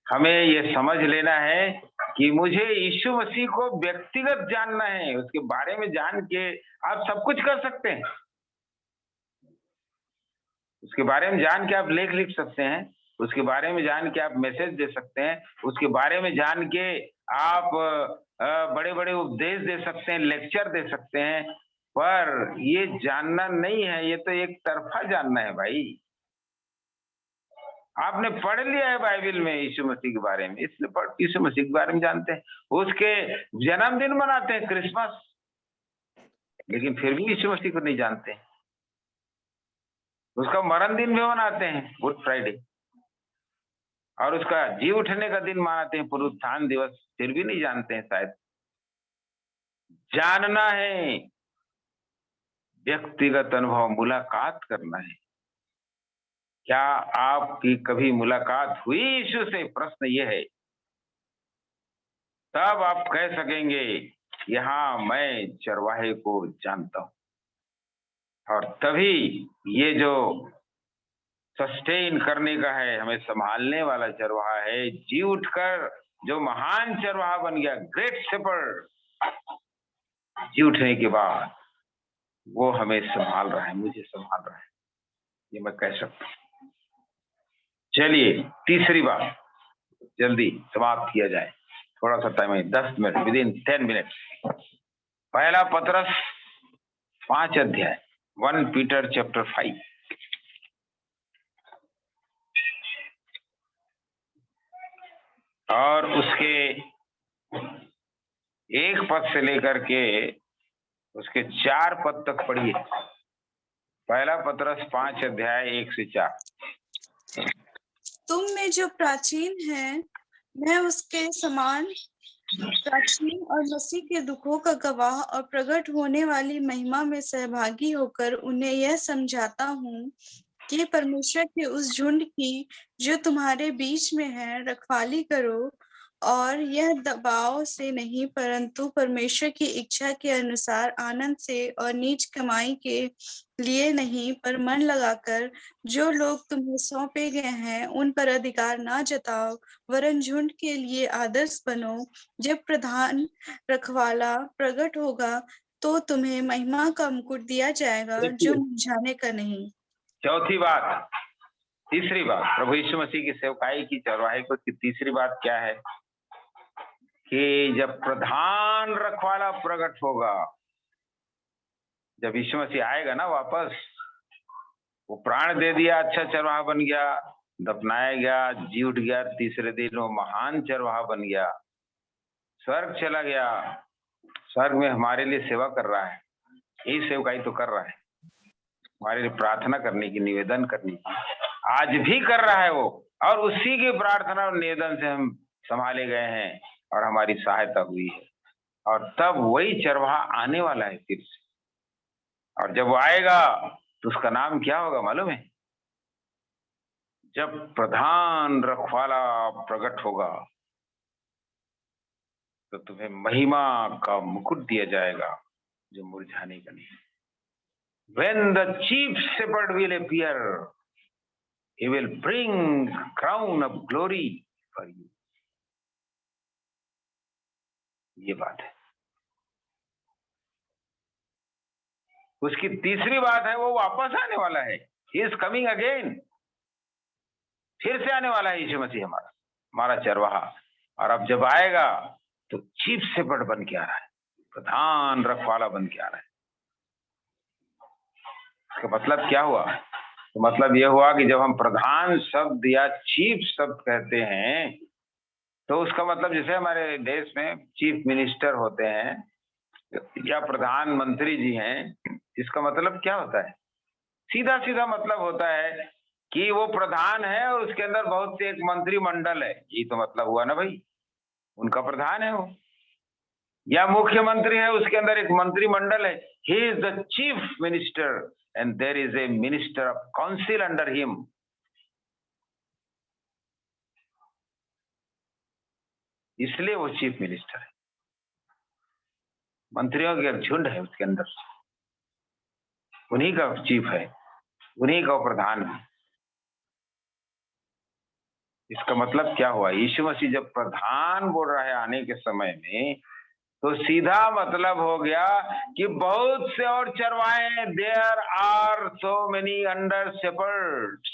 हमें ये समझ लेना है कि मुझे यीशु मसीह को व्यक्तिगत जानना है। उसके बारे में जान के आप सब कुछ कर सकते हैं। उसके बारे में जान के आप लेख लिख सकते हैं, उसके बारे में जान के आप मैसेज दे सकते हैं, उसके बारे में जान के आप बड़े बड़े उपदेश दे सकते हैं, लेक्चर दे सकते हैं, पर ये जानना नहीं है, ये तो एक तरफा जानना है भाई। आपने पढ़ लिया है बाइबल में यीशु मसीह के बारे में, इसलिए यीशु मसीह के बारे में जानते हैं। उसके जन्मदिन मनाते हैं, क्रिसमस, लेकिन फिर भी यीशु मसीह को नहीं जानते। उसका मरण दिन भी मनाते हैं, गुड फ्राइडे, और उसका जी उठने का दिन मनाते हैं, पुनरुत्थान दिवस, फिर भी नहीं जानते हैं शायद। जानना है, व्यक्तिगत अनुभव, मुलाकात करना है। क्या आपकी कभी मुलाकात हुई यीशु से? प्रश्न ये है। तब आप कह सकेंगे यहाँ मैं चरवाहे को जानता हूं, और तभी ये जो सस्टेन करने का है, हमें संभालने वाला चरवाहा है, जी उठकर जो महान चरवाहा बन गया, ग्रेट शेपर्ड, जी उठने के बाद वो हमें संभाल रहा है, मुझे संभाल रहा है, ये मैं कह सकता हूं। चलिए तीसरी बात जल्दी समाप्त किया जाए, थोड़ा सा टाइम है, 10 मिनट, विदिन 10 मिनट। पहला पतरस 5 अध्याय, 1 पीटर चैप्टर 5, और उसके 1 पद से लेकर के उसके 4 पद तक पढ़िए। पहला पतरस 5 अध्याय 1 से 4। तुम में जो प्राचीन है, मैं उसके समान प्राचीन और मसीह के दुखों का गवाह और प्रकट होने वाली महिमा में सहभागी होकर उन्हें यह समझाता हूँ कि परमेश्वर के उस झुंड की जो तुम्हारे बीच में है रखवाली करो, और यह दबाव से नहीं परंतु परमेश्वर की इच्छा के अनुसार आनंद से, और नीच कमाई के लिए नहीं पर मन लगाकर जो लोग तुम्हें सौंपे गए हैं उन पर अधिकार ना जताओ, वरन झुंड के लिए आदर्श बनो। जब प्रधान रखवाला प्रकट होगा तो तुम्हें महिमा का मुकुट दिया जाएगा जो मुरझाने का नहीं। चौथी बात, तीसरी बात, प्रभु यीशु मसीह की सेवकाई की चरवाहे को की तीसरी बात क्या है कि जब प्रधान रखवाला प्रकट होगा, जब यीशु मसीह आएगा ना वापस, वो प्राण दे दिया, अच्छा चरवाहा बन गया, दफनाया गया, जी उठ गया, तीसरे दिन वो महान चरवाहा बन गया, स्वर्ग चला गया, स्वर्ग में हमारे लिए सेवा कर रहा है, यही सेवकाई तो कर रहा है, हमारे लिए प्रार्थना करने की, निवेदन करने की, आज भी कर रहा है वो, और उसी की प्रार्थना और निवेदन से हम संभाले गए हैं और हमारी सहायता हुई है। और तब वही चरवाहा आने वाला है फिर से, और जब वो आएगा तो उसका नाम क्या होगा मालूम है? जब प्रधान रखवाला प्रकट होगा तो तुम्हें महिमा का मुकुट दिया जाएगा जो मुरझाने का नहीं। When the chief shepherd will appear, he will bring crown of glory for you. ये बात है। उसकी तीसरी बात है वो वापस आने वाला है, he is coming again, फिर से आने वाला है यीशु मसीह हमारा चरवाहा, और अब जब आएगा तो चीफ शेपर्ड बन के आ रहा है, प्रधान रखवाला बन के आ रहा है। इसका मतलब क्या हुआ? तो मतलब यह हुआ कि जब हम प्रधान शब्द या चीफ शब्द कहते हैं तो उसका मतलब जैसे हमारे देश में चीफ मिनिस्टर होते हैं या प्रधानमंत्री जी हैं, इसका मतलब क्या होता है? सीधा सीधा मतलब होता है कि वो प्रधान है और उसके अंदर बहुत से एक मंत्रिमंडल है, ये तो मतलब हुआ ना भाई, उनका प्रधान है वो, या मुख्यमंत्री है उसके अंदर एक मंत्रिमंडल है, he is the chief minister and there is a minister of council under him. इसलिए वो चीफ मिनिस्टर है, मंत्रियों की एक झुंड है उसके अंदर, उन्हीं का चीफ है, उन्हीं का प्रधान है। इसका मतलब क्या हुआ? यीशु मसीह जब प्रधान बोल रहा है आने के समय में, तो सीधा मतलब हो गया कि बहुत से और चरवाहे, there are so many under shepherds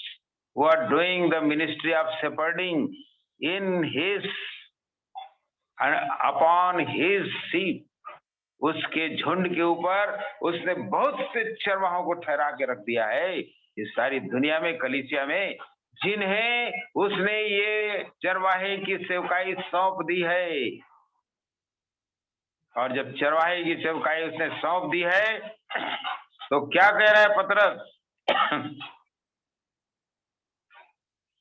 who are doing the ministry of shepherding in his upon his sheep. उसके झुंड के ऊपर उसने बहुत से चरवाहों को ठहरा के रख दिया है इस सारी दुनिया में, कलीसिया में, जिन्हें उसने ये चरवाहे की सेवकाई सौंप दी है। और जब चरवाहे की सेवकाई उसने सौंप दी है तो क्या कह रहा है पतरस?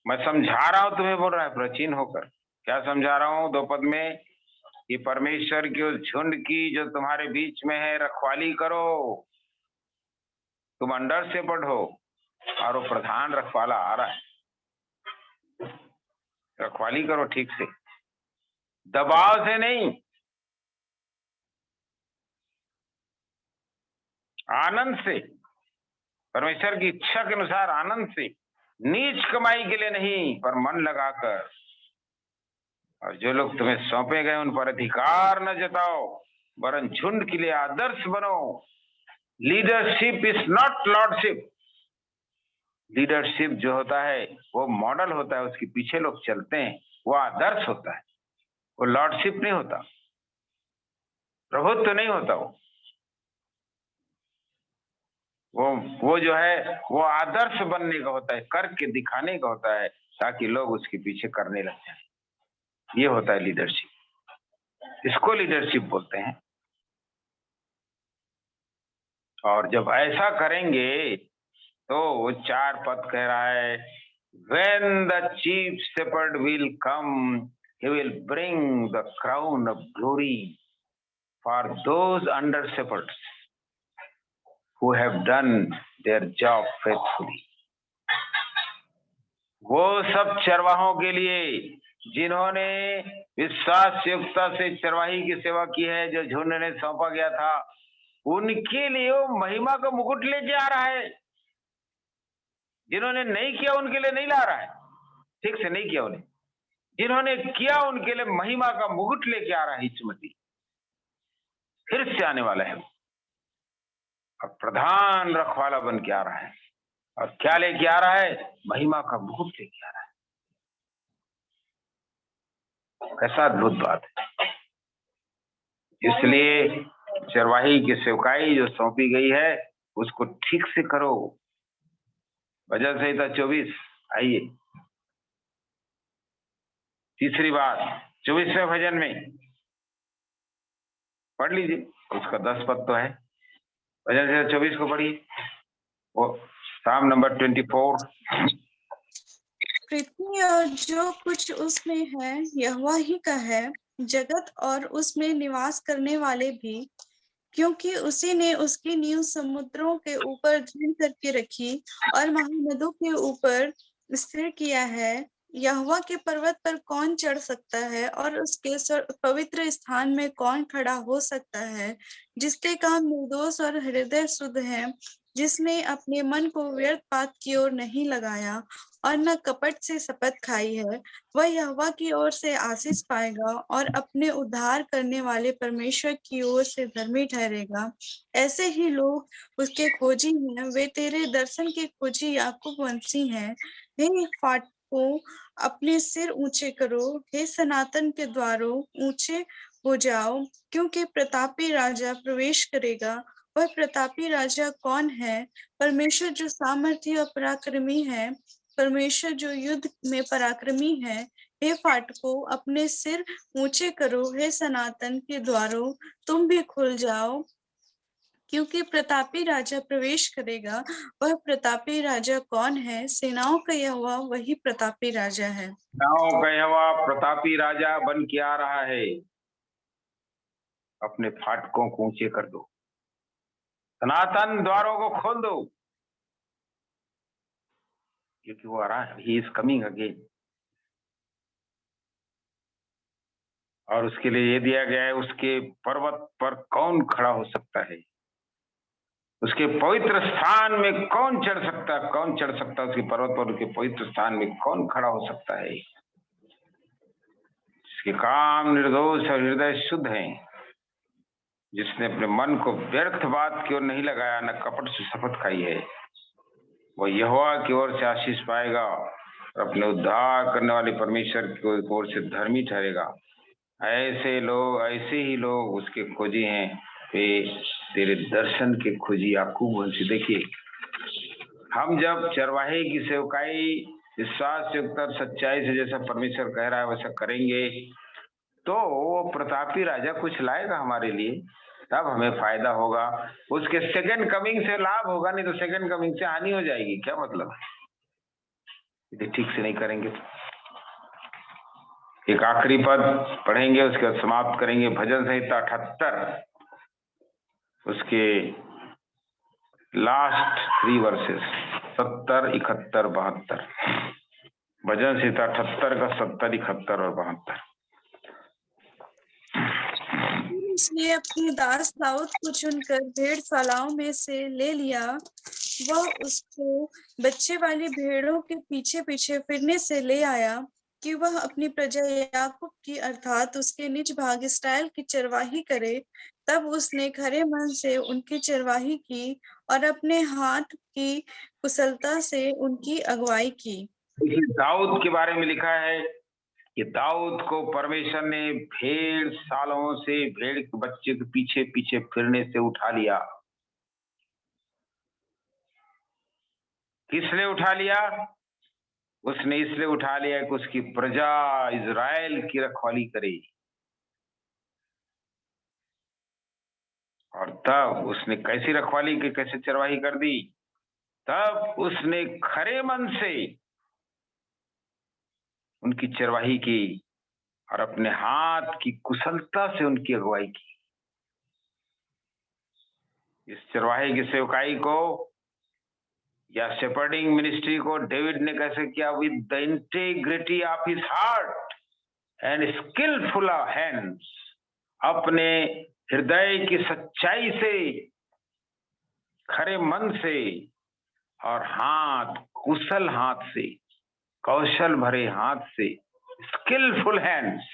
मैं समझा रहा हूं, तुम्हें बोल रहा है प्राचीन होकर। क्या समझा रहा हूं 2 पद में? कि परमेश्वर की उस झुंड की जो तुम्हारे बीच में है रखवाली करो। तुम अंडर शेपर्ड हो और वो प्रधान रखवाला आ रहा है। रखवाली करो ठीक से, दबाव से नहीं, आनंद से, परमेश्वर की इच्छा के अनुसार आनंद से, नीच कमाई के लिए नहीं पर मन लगाकर। और जो लोग तुम्हें सौंपे गए उन पर अधिकार न जताओ, वरन झुंड के लिए आदर्श बनो। Leadership is not lordship. Leadership जो होता है वो मॉडल होता है, उसके पीछे लोग चलते हैं, वो आदर्श होता है, वो लॉर्डशिप नहीं होता, प्रभुत्व नहीं होता। वो जो है वो आदर्श बनने का होता है, करके दिखाने का होता है, ताकि लोग उसके पीछे करने लग जाए। ये होता है लीडरशिप, इसको लीडरशिप बोलते हैं। और जब ऐसा करेंगे तो वो 4 पद कह रहा है, when the chief shepherd will come, he will bring the crown of glory for those under shepherds who have done their job faithfully. वो सब चरवाहों के लिए जिन्होंने विश्वास योग्यता से चरवाही की सेवा की है, जो झुंड ने सौंपा गया था, उनके लिए वो महिमा का मुकुट लेके आ रहा है। जिन्होंने नहीं किया उनके लिए नहीं ला रहा है, ठीक से नहीं किया उन्हें। जिन्होंने किया उनके लिए महिमा का मुकुट लेके आ रहा है। इस्मती फिर से आने वाला है और प्रधान रखवाला बन के आ रहा है। और क्या लेके आ रहा है? महिमा का मुकुट लेके आ रहा है। कैसा अद्भुत बात है। इसलिए चरवाही की सेवकाई जो सौंपी गई है उसको ठीक से करो। भजन संहिता 24, आइए तीसरी बात 24वें भजन में पढ़ लीजिए, उसका 10 पद तो है। भजन संहिता 24 को पढ़िए, वो साम नंबर 24। पृथ्वी और जो कुछ उसमें है यहोवा ही का है, जगत और उसमें निवास करने वाले भी, क्योंकि उसी ने उसकी नींव समुद्रों के ऊपर दृढ़ करके रखी और महानदों के ऊपर स्थिर किया है। यहोवा के पर्वत पर कौन चढ़ सकता है और उसके पवित्र स्थान में कौन खड़ा हो सकता है? जिसके काम निर्दोष और हृदय शुद्ध है, जिसने अपने मन को व्यर्थ बात की ओर नहीं लगाया और न कपट से शपथ खाई है, वह यहोवा की ओर से आशीष पाएगा और अपने उद्धार करने वाले परमेश्वर की ओर से धर्मी ठहरेगा। ऐसे ही लोग उसके खोजी हैं, वे तेरे दर्शन के खोजी याकूब वंशी हैं। हे फाटकों, अपने सिर ऊंचे करो, हे सनातन के द्वारों ऊंचे हो जाओ, क्योंकि प्रतापी राजा प्रवेश करेगा। वह प्रतापी राजा कौन है? परमेश्वर जो सामर्थी और पराक्रमी है, परमेश्वर जो युद्ध में पराक्रमी है। हे फाटकों, अपने सिर ऊंचे करो, हे सनातन के द्वारों तुम भी खुल जाओ, क्योंकि प्रतापी राजा प्रवेश करेगा। वह प्रतापी राजा कौन है? सेनाओं का यहोवा वही प्रतापी राजा है। सेनाओं का यहोवा प्रतापी राजा बन के आ रहा है। अपने फाटकों को ऊंचे कर दो, सनातन द्वारों को खोल दो, क्योंकि वो आ रहा है। He is coming again. और उसके लिए ये दिया गया है, उसके पर्वत पर कौन खड़ा हो सकता है, उसके पवित्र स्थान में कौन चढ़ सकता है, कौन चढ़ सकता है उसके पर्वत पर, उसके पवित्र स्थान में कौन खड़ा हो सकता है? जिसके काम निर्दोष और हृदय शुद्ध है, जिसने अपने मन को व्यर्थ बात की ओर नहीं लगाया, न कपट से शपथ खाई है, वह यहोवा की ओर से आशीष पाएगा और अपने उद्धार करने वाले परमेश्वर की ओर से धर्मी ठहरेगा। ऐसे लोग, ऐसे ही लोग उसके खोजी हैं, वे तेरे दर्शन के खोजी याकूब वंशी। देखिए, हम जब चरवाहे की सेवकाई विश्वास युक्त सच्चाई से जैसा परमेश्वर कह रहा है वैसा करेंगे, तो वो प्रतापी राजा कुछ लाएगा हमारे लिए, तब हमें फायदा होगा। उसके सेकंड कमिंग से लाभ होगा, नहीं तो सेकंड कमिंग से हानि हो जाएगी। क्या मतलब? यदि ठीक से नहीं करेंगे तो। एक आखिरी पद पढ़ेंगे, उसके बाद समाप्त करेंगे। भजन संहिता 78 उसके लास्ट 3 वर्सेस 70, 71, 72। भजन संहिता 78 का 70, 71 और 72। उसने अपने दास दाऊद को चुनकर भेड़शालाओं में से ले लिया। वह उसको बच्चे वाली भेड़ों के पीछे पीछे फिरने से ले आया कि वह अपनी प्रजा याकूब की अर्थात उसके निज भाग इस्राएल की चरवाही करे। तब उसने खरे मन से उनकी चरवाही की और अपने हाथ की कुशलता से उनकी अगुवाई की। दाऊद के बारे में लिखा है कि दाऊद को परमेश्वर ने भेड़ सालों से भेड़ के बच्चे के पीछे पीछे फिरने से उठा लिया। किस लिए उठा लिया? उसने इसलिए उठा लिया कि उसकी प्रजा इज़राइल की रखवाली करे। और तब उसने कैसी रखवाली की, कैसे चरवाही कर दी? तब उसने खरे मन से उनकी चरवाही की और अपने हाथ की कुशलता से उनकी अगुवाई की। इस चरवाही की सेवकाई को या शेपर्डिंग मिनिस्ट्री को डेविड ने कैसे किया? With the integrity of his heart and skillful hands, अपने हृदय की सच्चाई से, खरे मन से और हाथ, कुशल हाथ से, कौशल भरे हाथ से, स्किलफुल हैंड्स,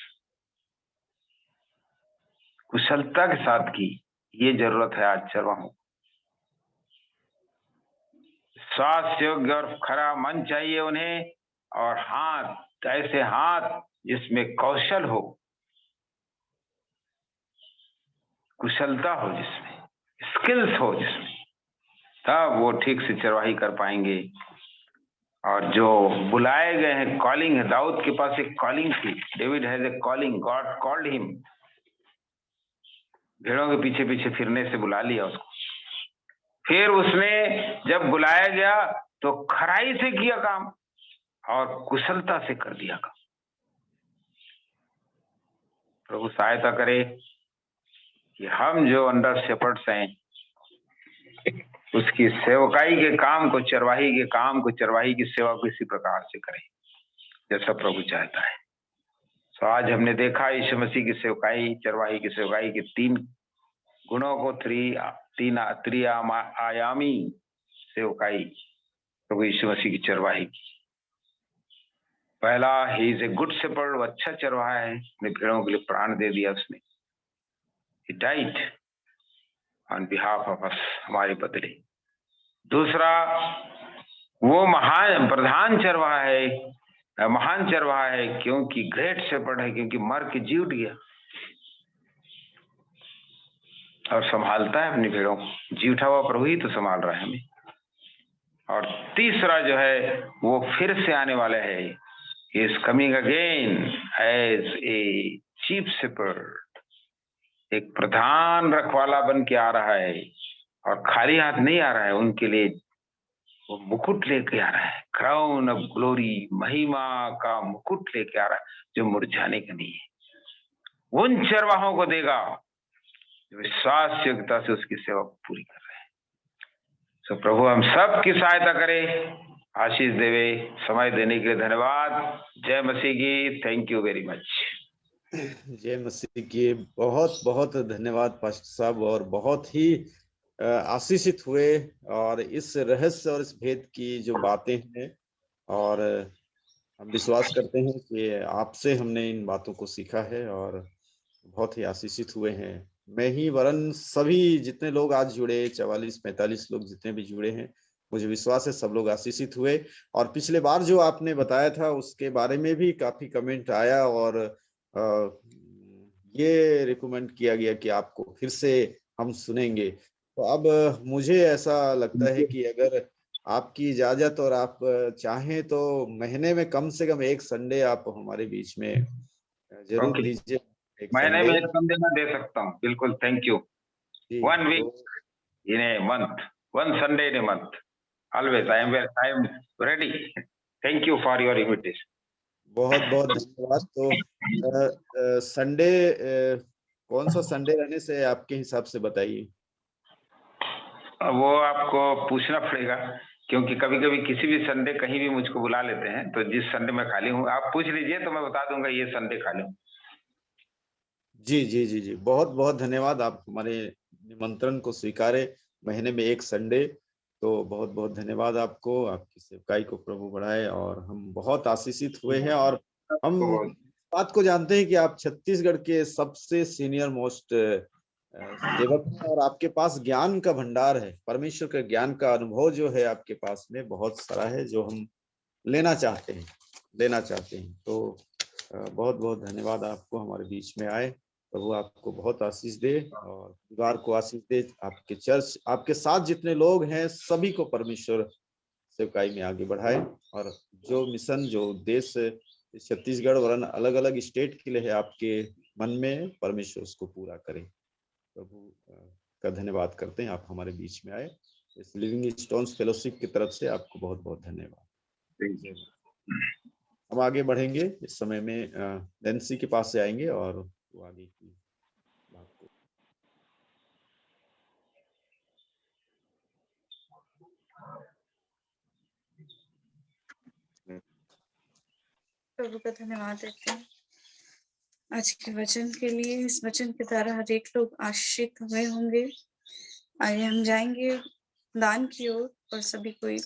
कुशलता के साथ की। ये जरूरत है आज चरवाहों। स्वास्थ्य योग्य और खरा मन चाहिए उन्हें, और हाथ, ऐसे हाथ जिसमें कौशल हो, कुशलता हो, जिसमें स्किल्स हो, जिसमें, तब वो ठीक से चरवाही कर पाएंगे। और जो बुलाए गए हैं, कॉलिंग है, दाऊद के पास एक कॉलिंग थी। David has a calling, God called him. भेड़ों के पीछे पीछे फिरने से बुला लिया उसको। फिर उसने जब बुलाया गया तो खराई से किया काम और कुशलता से कर दिया काम। प्रभु सहायता करे कि हम जो अंडर शेपर्ड्स हैं, उसकी सेवकाई के काम को, चरवाही के काम को, चरवाही की सेवा को इसी प्रकार से करें जैसा प्रभु चाहता है। तो आज हमने देखा यीशु मसीह की सेवकाई, चरवाही की सेवकाई के 3 गुणों को, त्रिआयामी सेवकाई प्रभु यीशु मसीह की चरवाही की। पहला, ही इज ए गुड शेपर्ड, वो अच्छा चरवाहा है, अपने भेड़ों के लिए प्राण दे दिया उसने। ही died on behalf of us, हमारे बदले। दूसरा, वो महान प्रधान चरवाहा है, महान चरवाहा है, क्योंकि ग्रेट शेपर्ड है, क्योंकि मर के जी उठ गया और संभालता है अपनी भेड़ों को। जी उठा हुआ प्रभु ही तो संभाल रहा है हमें। और तीसरा जो है, वो फिर से आने वाला है, he is coming again as a chief shepherd, एक प्रधान रखवाला बन के आ रहा है, और खाली हाथ नहीं आ रहा है। उनके लिए वो मुकुट लेके आ रहा है, क्राउन ऑफ ग्लोरी, महिमा का मुकुट लेके आ रहा है, जो मुरझाने का नहीं है। उन चरवाहों को देगा जो विश्वास योग्यता से उसकी सेवा को पूरी कर रहे हैं। तो प्रभु हम सब की सहायता करे, आशीष देवे। समय देने के लिए धन्यवाद। जय मसीह की। Thank you very much. जय मसीह की। बहुत बहुत धन्यवाद पास्टर साहब, और बहुत ही आशीषित हुए, और इस रहस्य और इस भेद की जो बातें हैं, और हम विश्वास करते हैं कि आपसे हमने इन बातों को सीखा है और बहुत ही आशीषित हुए हैं। मैं ही वरन सभी जितने लोग आज जुड़े, 44-45 लोग जितने भी जुड़े हैं, मुझे विश्वास है सब लोग आशीषित हुए। और पिछले बार जो आपने बताया था उसके बारे में भी काफी कमेंट आया, और ये रिकमेंड किया गया कि आपको फिर से हम सुनेंगे। तो अब मुझे ऐसा लगता है कि अगर आपकी इजाजत और आप चाहें तो महीने में कम से कम एक संडे आप हमारे बीच में जरूर दीजिए। महीने में एक संडे में दे सकता हूँ, बिल्कुल। Thank you. 1 week in a month, 1 Sunday in a month, always I am ready. Thank you for your invitation. बहुत बहुत धन्यवाद। तो संडे कौन सा संडे रहने से आपके हिसाब से बताइए? वो आपको पूछना पड़ेगा, क्योंकि कभी कभी किसी भी संडे कहीं भी मुझको बुला लेते हैं, तो जिस संडे में खाली हूँ आप पूछ लीजिए तो मैं बता दूंगा ये संडे खाली हूँ। जी जी जी जी, बहुत बहुत धन्यवाद। आप हमारे निमंत्रण को स्वीकारे, महीने में एक संडे, तो बहुत बहुत धन्यवाद आपको। आपकी सेवकाई को प्रभु बढ़ाए और हम बहुत आशीषित हुए हैं। और हम बात को जानते हैं कि आप छत्तीसगढ़ के सबसे सीनियर मोस्ट सेवक हैं और आपके पास ज्ञान का भंडार है। परमेश्वर के ज्ञान का अनुभव जो है आपके पास में बहुत सारा है, जो हम लेना चाहते हैं। तो बहुत बहुत धन्यवाद आपको हमारे बीच में आए। प्रभु आपको बहुत आशीष दे और परिवार को आशीष दे। आपके चर्च, आपके साथ जितने लोग हैं सभी को परमेश्वर सेवकाई में आगे बढ़ाए, और जो मिशन, जो उद्देश्य छत्तीसगढ़ वरन अलग अलग स्टेट के लिए है आपके मन में, परमेश्वर उसको पूरा करे। प्रभु का धन्यवाद करते हैं, आप हमारे बीच में आए। इस लिविंग स्टोन्स फेलोशिप की तरफ से आपको बहुत बहुत धन्यवाद। हम आगे बढ़ेंगे। इस समय में नैन्सी के पास से आएंगे और वो आगे की बात को। प्रभु का धन्यवाद देते हैं आज के वचन के लिए। इस वचन के द्वारा हर एक लोग आशीषित हुए होंगे। आइए हम जाएंगे दान की ओर और सभी कोई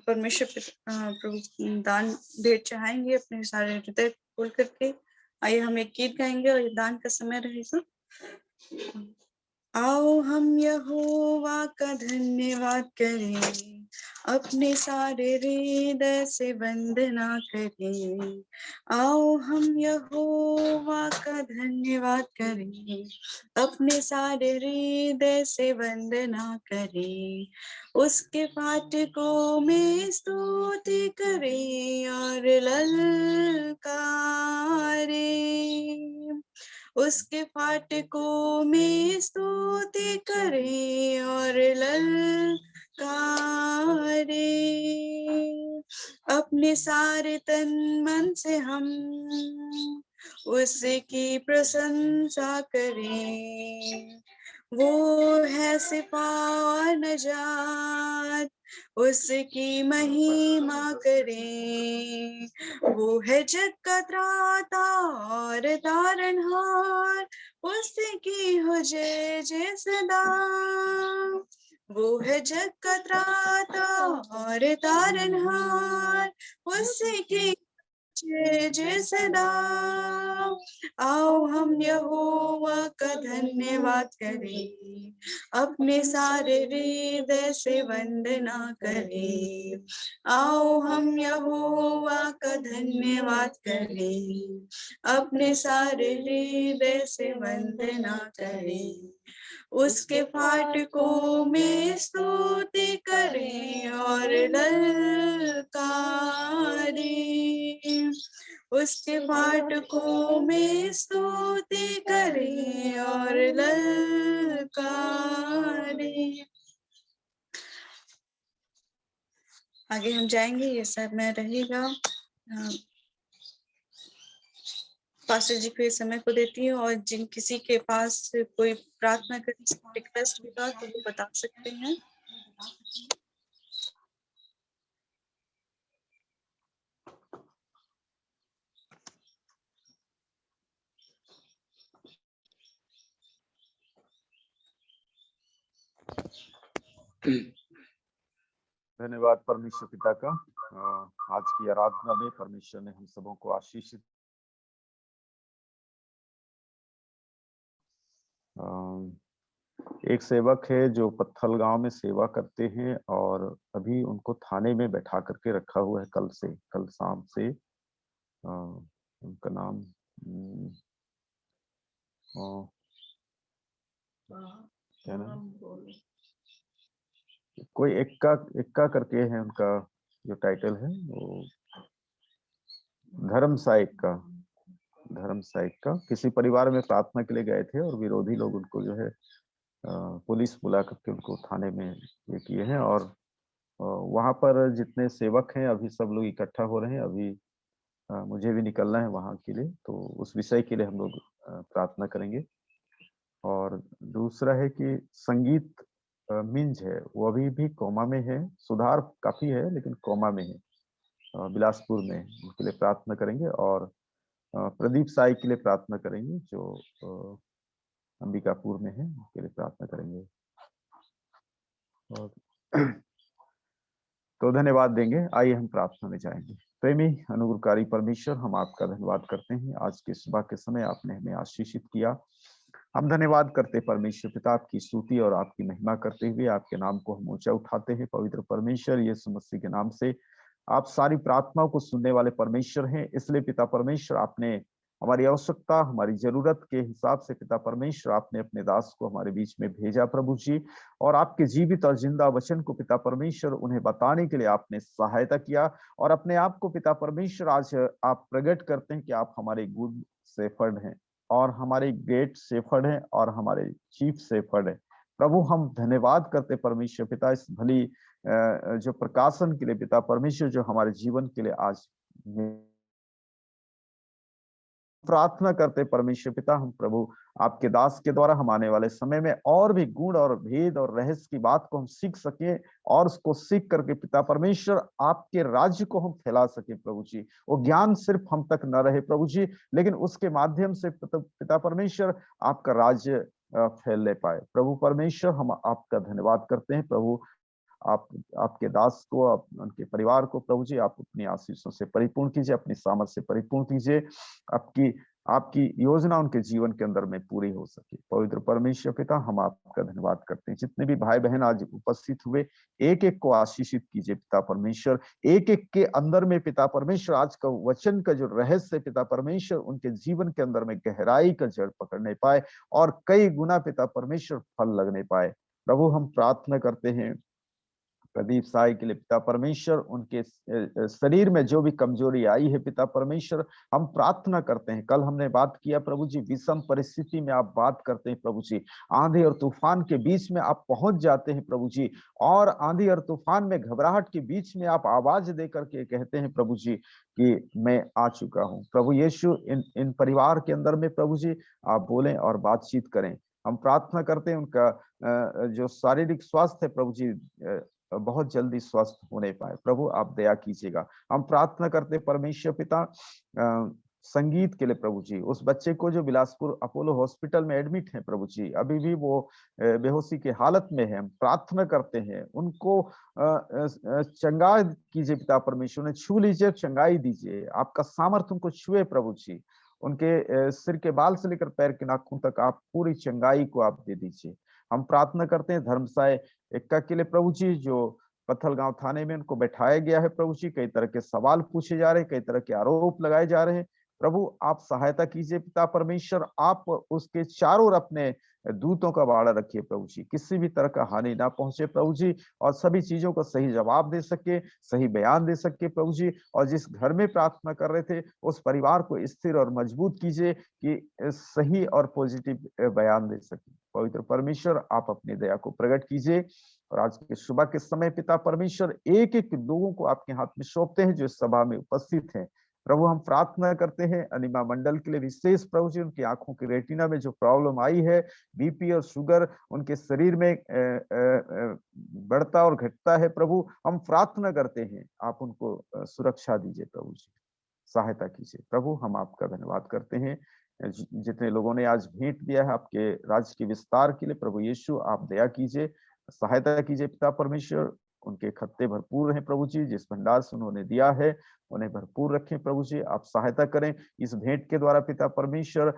परमेश्वर प्रभु दान भेंट चढ़ाएंगे अपने सारे हृदय खोल करके। आइए हम एक गीत गाएंगे और ये दान का समय रहेगा। आओ हम यहोवा का धन्यवाद करें, अपने सारे हृदय से वंदना करें। आओ हम यहोवा का धन्यवाद करें, अपने सारे हृदय से वंदना करें। उसके फाटकों में स्तुति करें और ललकारें। उसके फाटकों में स्तुति करें और ललकारें। अपने सारे तन मन से हम उसकी प्रशंसा करें। वो है सिफा और नजात, उसकी महिमा करें। वो है जग का त्राता और तारनहार, उसकी हो जय जय सदा। वो है जग का त्राता और तारनहार, उसकी जय जय सदा। आओ हम यहोवा का धन्यवाद करें, अपने सारे हृदय से वंदना करें। आओ हम यहोवा का धन्यवाद करें, अपने सारे हृदय से वंदना करें। उसके फाटकों में स्तुति करें और ललकारें। उसके फाटकों में स्तुति करें और ललकारें। आगे हम जाएंगे, ये समय रहेगा। पास्टर जी को ये समय को देती हूँ, और जिन किसी के पास कोई प्रार्थना करने रिक्वेस्ट होगा तो वो बता सकते हैं। धन्यवाद परमेश्वर पिता का। आज की आराधना में परमेश्वर ने हम सबों को आशीषित। एक सेवक है जो पत्थल गांव में सेवा करते हैं और अभी उनको थाने में बैठा करके रखा हुआ है कल शाम से। उनका नाम क्या नाम, कोई एक्का करके है उनका जो टाइटल है, वो धर्म सहायक का। किसी परिवार में प्रार्थना के लिए गए थे और विरोधी लोग उनको जो है पुलिस बुला करके उनको थाने में ये किए हैं। और वहां पर जितने सेवक हैं अभी सब लोग इकट्ठा हो रहे हैं। अभी मुझे भी निकलना है वहां के लिए, तो उस विषय के लिए हम लोग प्रार्थना करेंगे। और दूसरा है कि संगीत मिंज है, वो अभी भी कोमा में है, सुधार काफी है लेकिन कोमा में है, बिलासपुर में। उनके लिए प्रार्थना करेंगे। और प्रदीप साई के लिए प्रार्थना करेंगे जो अंबिकापुर में है, उनके लिए प्रार्थना करेंगे। और तो धन्यवाद देंगे। आइए हम प्रार्थना में जाएंगे। प्रेमी अनुग्रहकारी परमेश्वर, हम आपका धन्यवाद करते हैं, आज के सुबह के समय आपने हमें आशीषित किया। हम धन्यवाद करते परमेश्वर पिता, आपकी स्तुति और आपकी महिमा करते हुए आपके नाम को हम ऊंचा उठाते हैं। पवित्र परमेश्वर, यीशु मसीह के नाम से आप सारी प्रार्थनाओं को सुनने वाले परमेश्वर हैं, इसलिए पिता परमेश्वर आपने हमारी आवश्यकता, हमारी जरूरत के हिसाब से पिता परमेश्वर आपने अपने दास को हमारे बीच में भेजा प्रभु जी। और आपके जीवित और जिंदा वचन को पिता परमेश्वर उन्हें बताने के लिए आपने सहायता किया। और अपने आप को पिता परमेश्वर आज आप प्रकट करते हैं कि आप हमारे गुड शेफर्ड हैं और हमारे ग्रेट शेफर्ड हैं और हमारे चीफ शेफर्ड हैं। प्रभु हम धन्यवाद करते परमेश्वर पिता इस भली जो प्रकाशन के लिए पिता परमेश्वर जो हमारे जीवन के लिए आज प्रार्थना करते परमेश्वर पिता, हम प्रभु आपके दास के द्वारा हम आने वाले समय में और भी गुण और भेद और रहस्य की बात को हम सीख सके और उसको सीख करके पिता परमेश्वर आपके राज्य को हम फैला सके प्रभु जी। वो ज्ञान सिर्फ हम तक न रहे प्रभु जी, लेकिन उसके माध्यम से पिता परमेश्वर आपका राज्य फैलने पाए। प्रभु परमेश्वर हम आपका धन्यवाद करते हैं प्रभु। आप आपके दास को, उनके परिवार को प्रभु जी आप अपनी आशीषों से परिपूर्ण कीजिए, अपनी सामर्थ से परिपूर्ण कीजिए, आपकी आपकी योजना उनके जीवन के अंदर में पूरी हो सके। पवित्र परमेश्वर पिता, हम आपका धन्यवाद करते हैं। जितने भी भाई बहन आज उपस्थित हुए, एक एक को आशीषित कीजिए पिता परमेश्वर। एक एक के अंदर में पिता परमेश्वर आज का वचन का जो रहस्य पिता परमेश्वर उनके जीवन के अंदर में गहराई का जड़ पकड़ने पाए और कई गुना पिता परमेश्वर फल लगने पाए। प्रभु हम प्रार्थना करते हैं प्रदीप साई के लिए पिता परमेश्वर, उनके शरीर में जो भी कमजोरी आई है पिता परमेश्वर, हम प्रार्थना करते हैं। कल हमने बात किया प्रभु जी, विषम परिस्थिति में आप बात करते हैं प्रभु जी, आंधी और तूफान के बीच में आप पहुंच जाते हैं प्रभु जी, और आंधी और तूफान में घबराहट के बीच में आप आवाज दे करके कहते हैं प्रभु जी कि मैं आ चुका हूँ। प्रभु यीशु इन परिवार के अंदर में प्रभु जी आप बोलें और बातचीत करें। हम प्रार्थना करते हैं उनका जो शारीरिक स्वास्थ्य है प्रभु जी बहुत जल्दी स्वस्थ होने पाए। प्रभु आप दया कीजिएगा। हम प्रार्थना करते परमेश्वर पिता संगीत के लिए प्रभु जी, उस बच्चे को जो बिलासपुर अपोलो हॉस्पिटल में एडमिट है प्रभु जी, अभी भी वो बेहोशी की हालत में है। हम प्रार्थना करते हैं उनको चंगा कीजिए पिता परमेश्वर, ने छू लीजिए, चंगाई दीजिए, आपका सामर्थ्य उनको छुए प्रभु जी। उनके सिर के बाल से लेकर पैर के नाखून तक आप पूरी चंगाई को आप दे दीजिए। हम प्रार्थना करते हैं धर्मसाय एक्का के लिए प्रभु जी, जो पत्थलगांव थाने में उनको बैठाया गया है प्रभु जी, कई तरह के सवाल पूछे जा रहे हैं, कई तरह के आरोप लगाए जा रहे हैं। प्रभु आप सहायता कीजिए पिता परमेश्वर, आप उसके चारों ओर अपने दूतों का बाड़ा रखिए प्रभु जी, किसी भी तरह का हानि ना पहुंचे प्रभु जी, और सभी चीजों को सही जवाब दे सके, सही बयान दे सके प्रभु जी। और जिस घर में प्रार्थना कर रहे थे उस परिवार को स्थिर और मजबूत कीजिए कि सही और पॉजिटिव बयान दे सके। पवित्र परमेश्वर आप अपनी दया को प्रकट कीजिए। और आज के सुबह के समय पिता परमेश्वर एक एक लोगों को आपके हाथ में सौंपते हैं जो इस सभा में उपस्थित हैं। प्रभु हम प्रार्थना करते हैं अनिमा मंडल के लिए विशेष प्रभु जी, उनकी आंखों की रेटिना में जो प्रॉब्लम आई है, बीपी और शुगर उनके शरीर में बढ़ता और घटता है, प्रभु हम प्रार्थना करते हैं आप उनको सुरक्षा दीजिए प्रभु जी, सहायता कीजिए। प्रभु हम आपका धन्यवाद करते हैं जितने लोगों ने आज भेंट दिया है आपके राज्य के विस्तार के लिए, प्रभु यीशु आप दया कीजिए, सहायता कीजिए पिता परमेश्वर। उनके खत्ते भरपूर हैं प्रभु जी, जिस भंडार से उन्होंने दिया है उन्हें भरपूर रखें प्रभु जी, आप सहायता करें। इस भेंट के द्वारा पिता परमेश्वर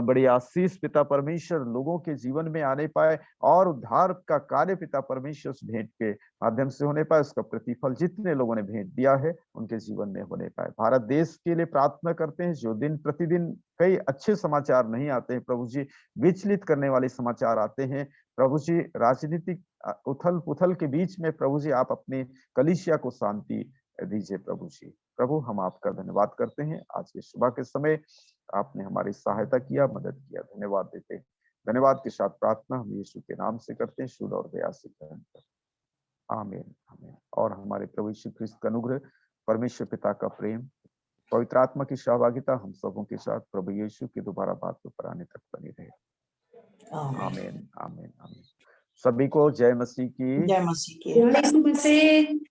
बड़ी आशीष पिता परमेश्वर लोगों के जीवन में आने पाए और उद्धार का कार्य पिता परमेश्वर उस भेंट के माध्यम से होने पाए, उसका प्रतिफल जितने लोगों ने भेंट दिया है उनके जीवन में होने पाए। भारत देश के लिए प्रार्थना करते हैं, जो दिन प्रतिदिन कई अच्छे समाचार नहीं आते हैं प्रभु जी, विचलित करने वाले समाचार आते हैं प्रभु जी, राजनीतिक उथल पुथल के बीच में प्रभु जी आप अपनी कलीसिया को शांति दीजिए प्रभु जी। प्रभु हम आपका धन्यवाद करते हैं, आज के सुबह के समय आपने हमारी सहायता किया, मदद किया, धन्यवाद देते हैं। धन्यवाद के साथ प्रार्थना हम यीशु के नाम से करते हैं, शुद्ध और दया से ग्रहण करते हैं। आमीन आमीन। और हमारे प्रभु यीशु ख्रिस्त का अनुग्रह, परमेश्वर पिता का प्रेम, पवित्र आत्मा की सहभागिता हम सबों के साथ प्रभु यीशु की दोबारा बात पर आने तक बनी रहे। आमीन आमीन आमीन। सभी को जय मसीह की। जय मसीह की।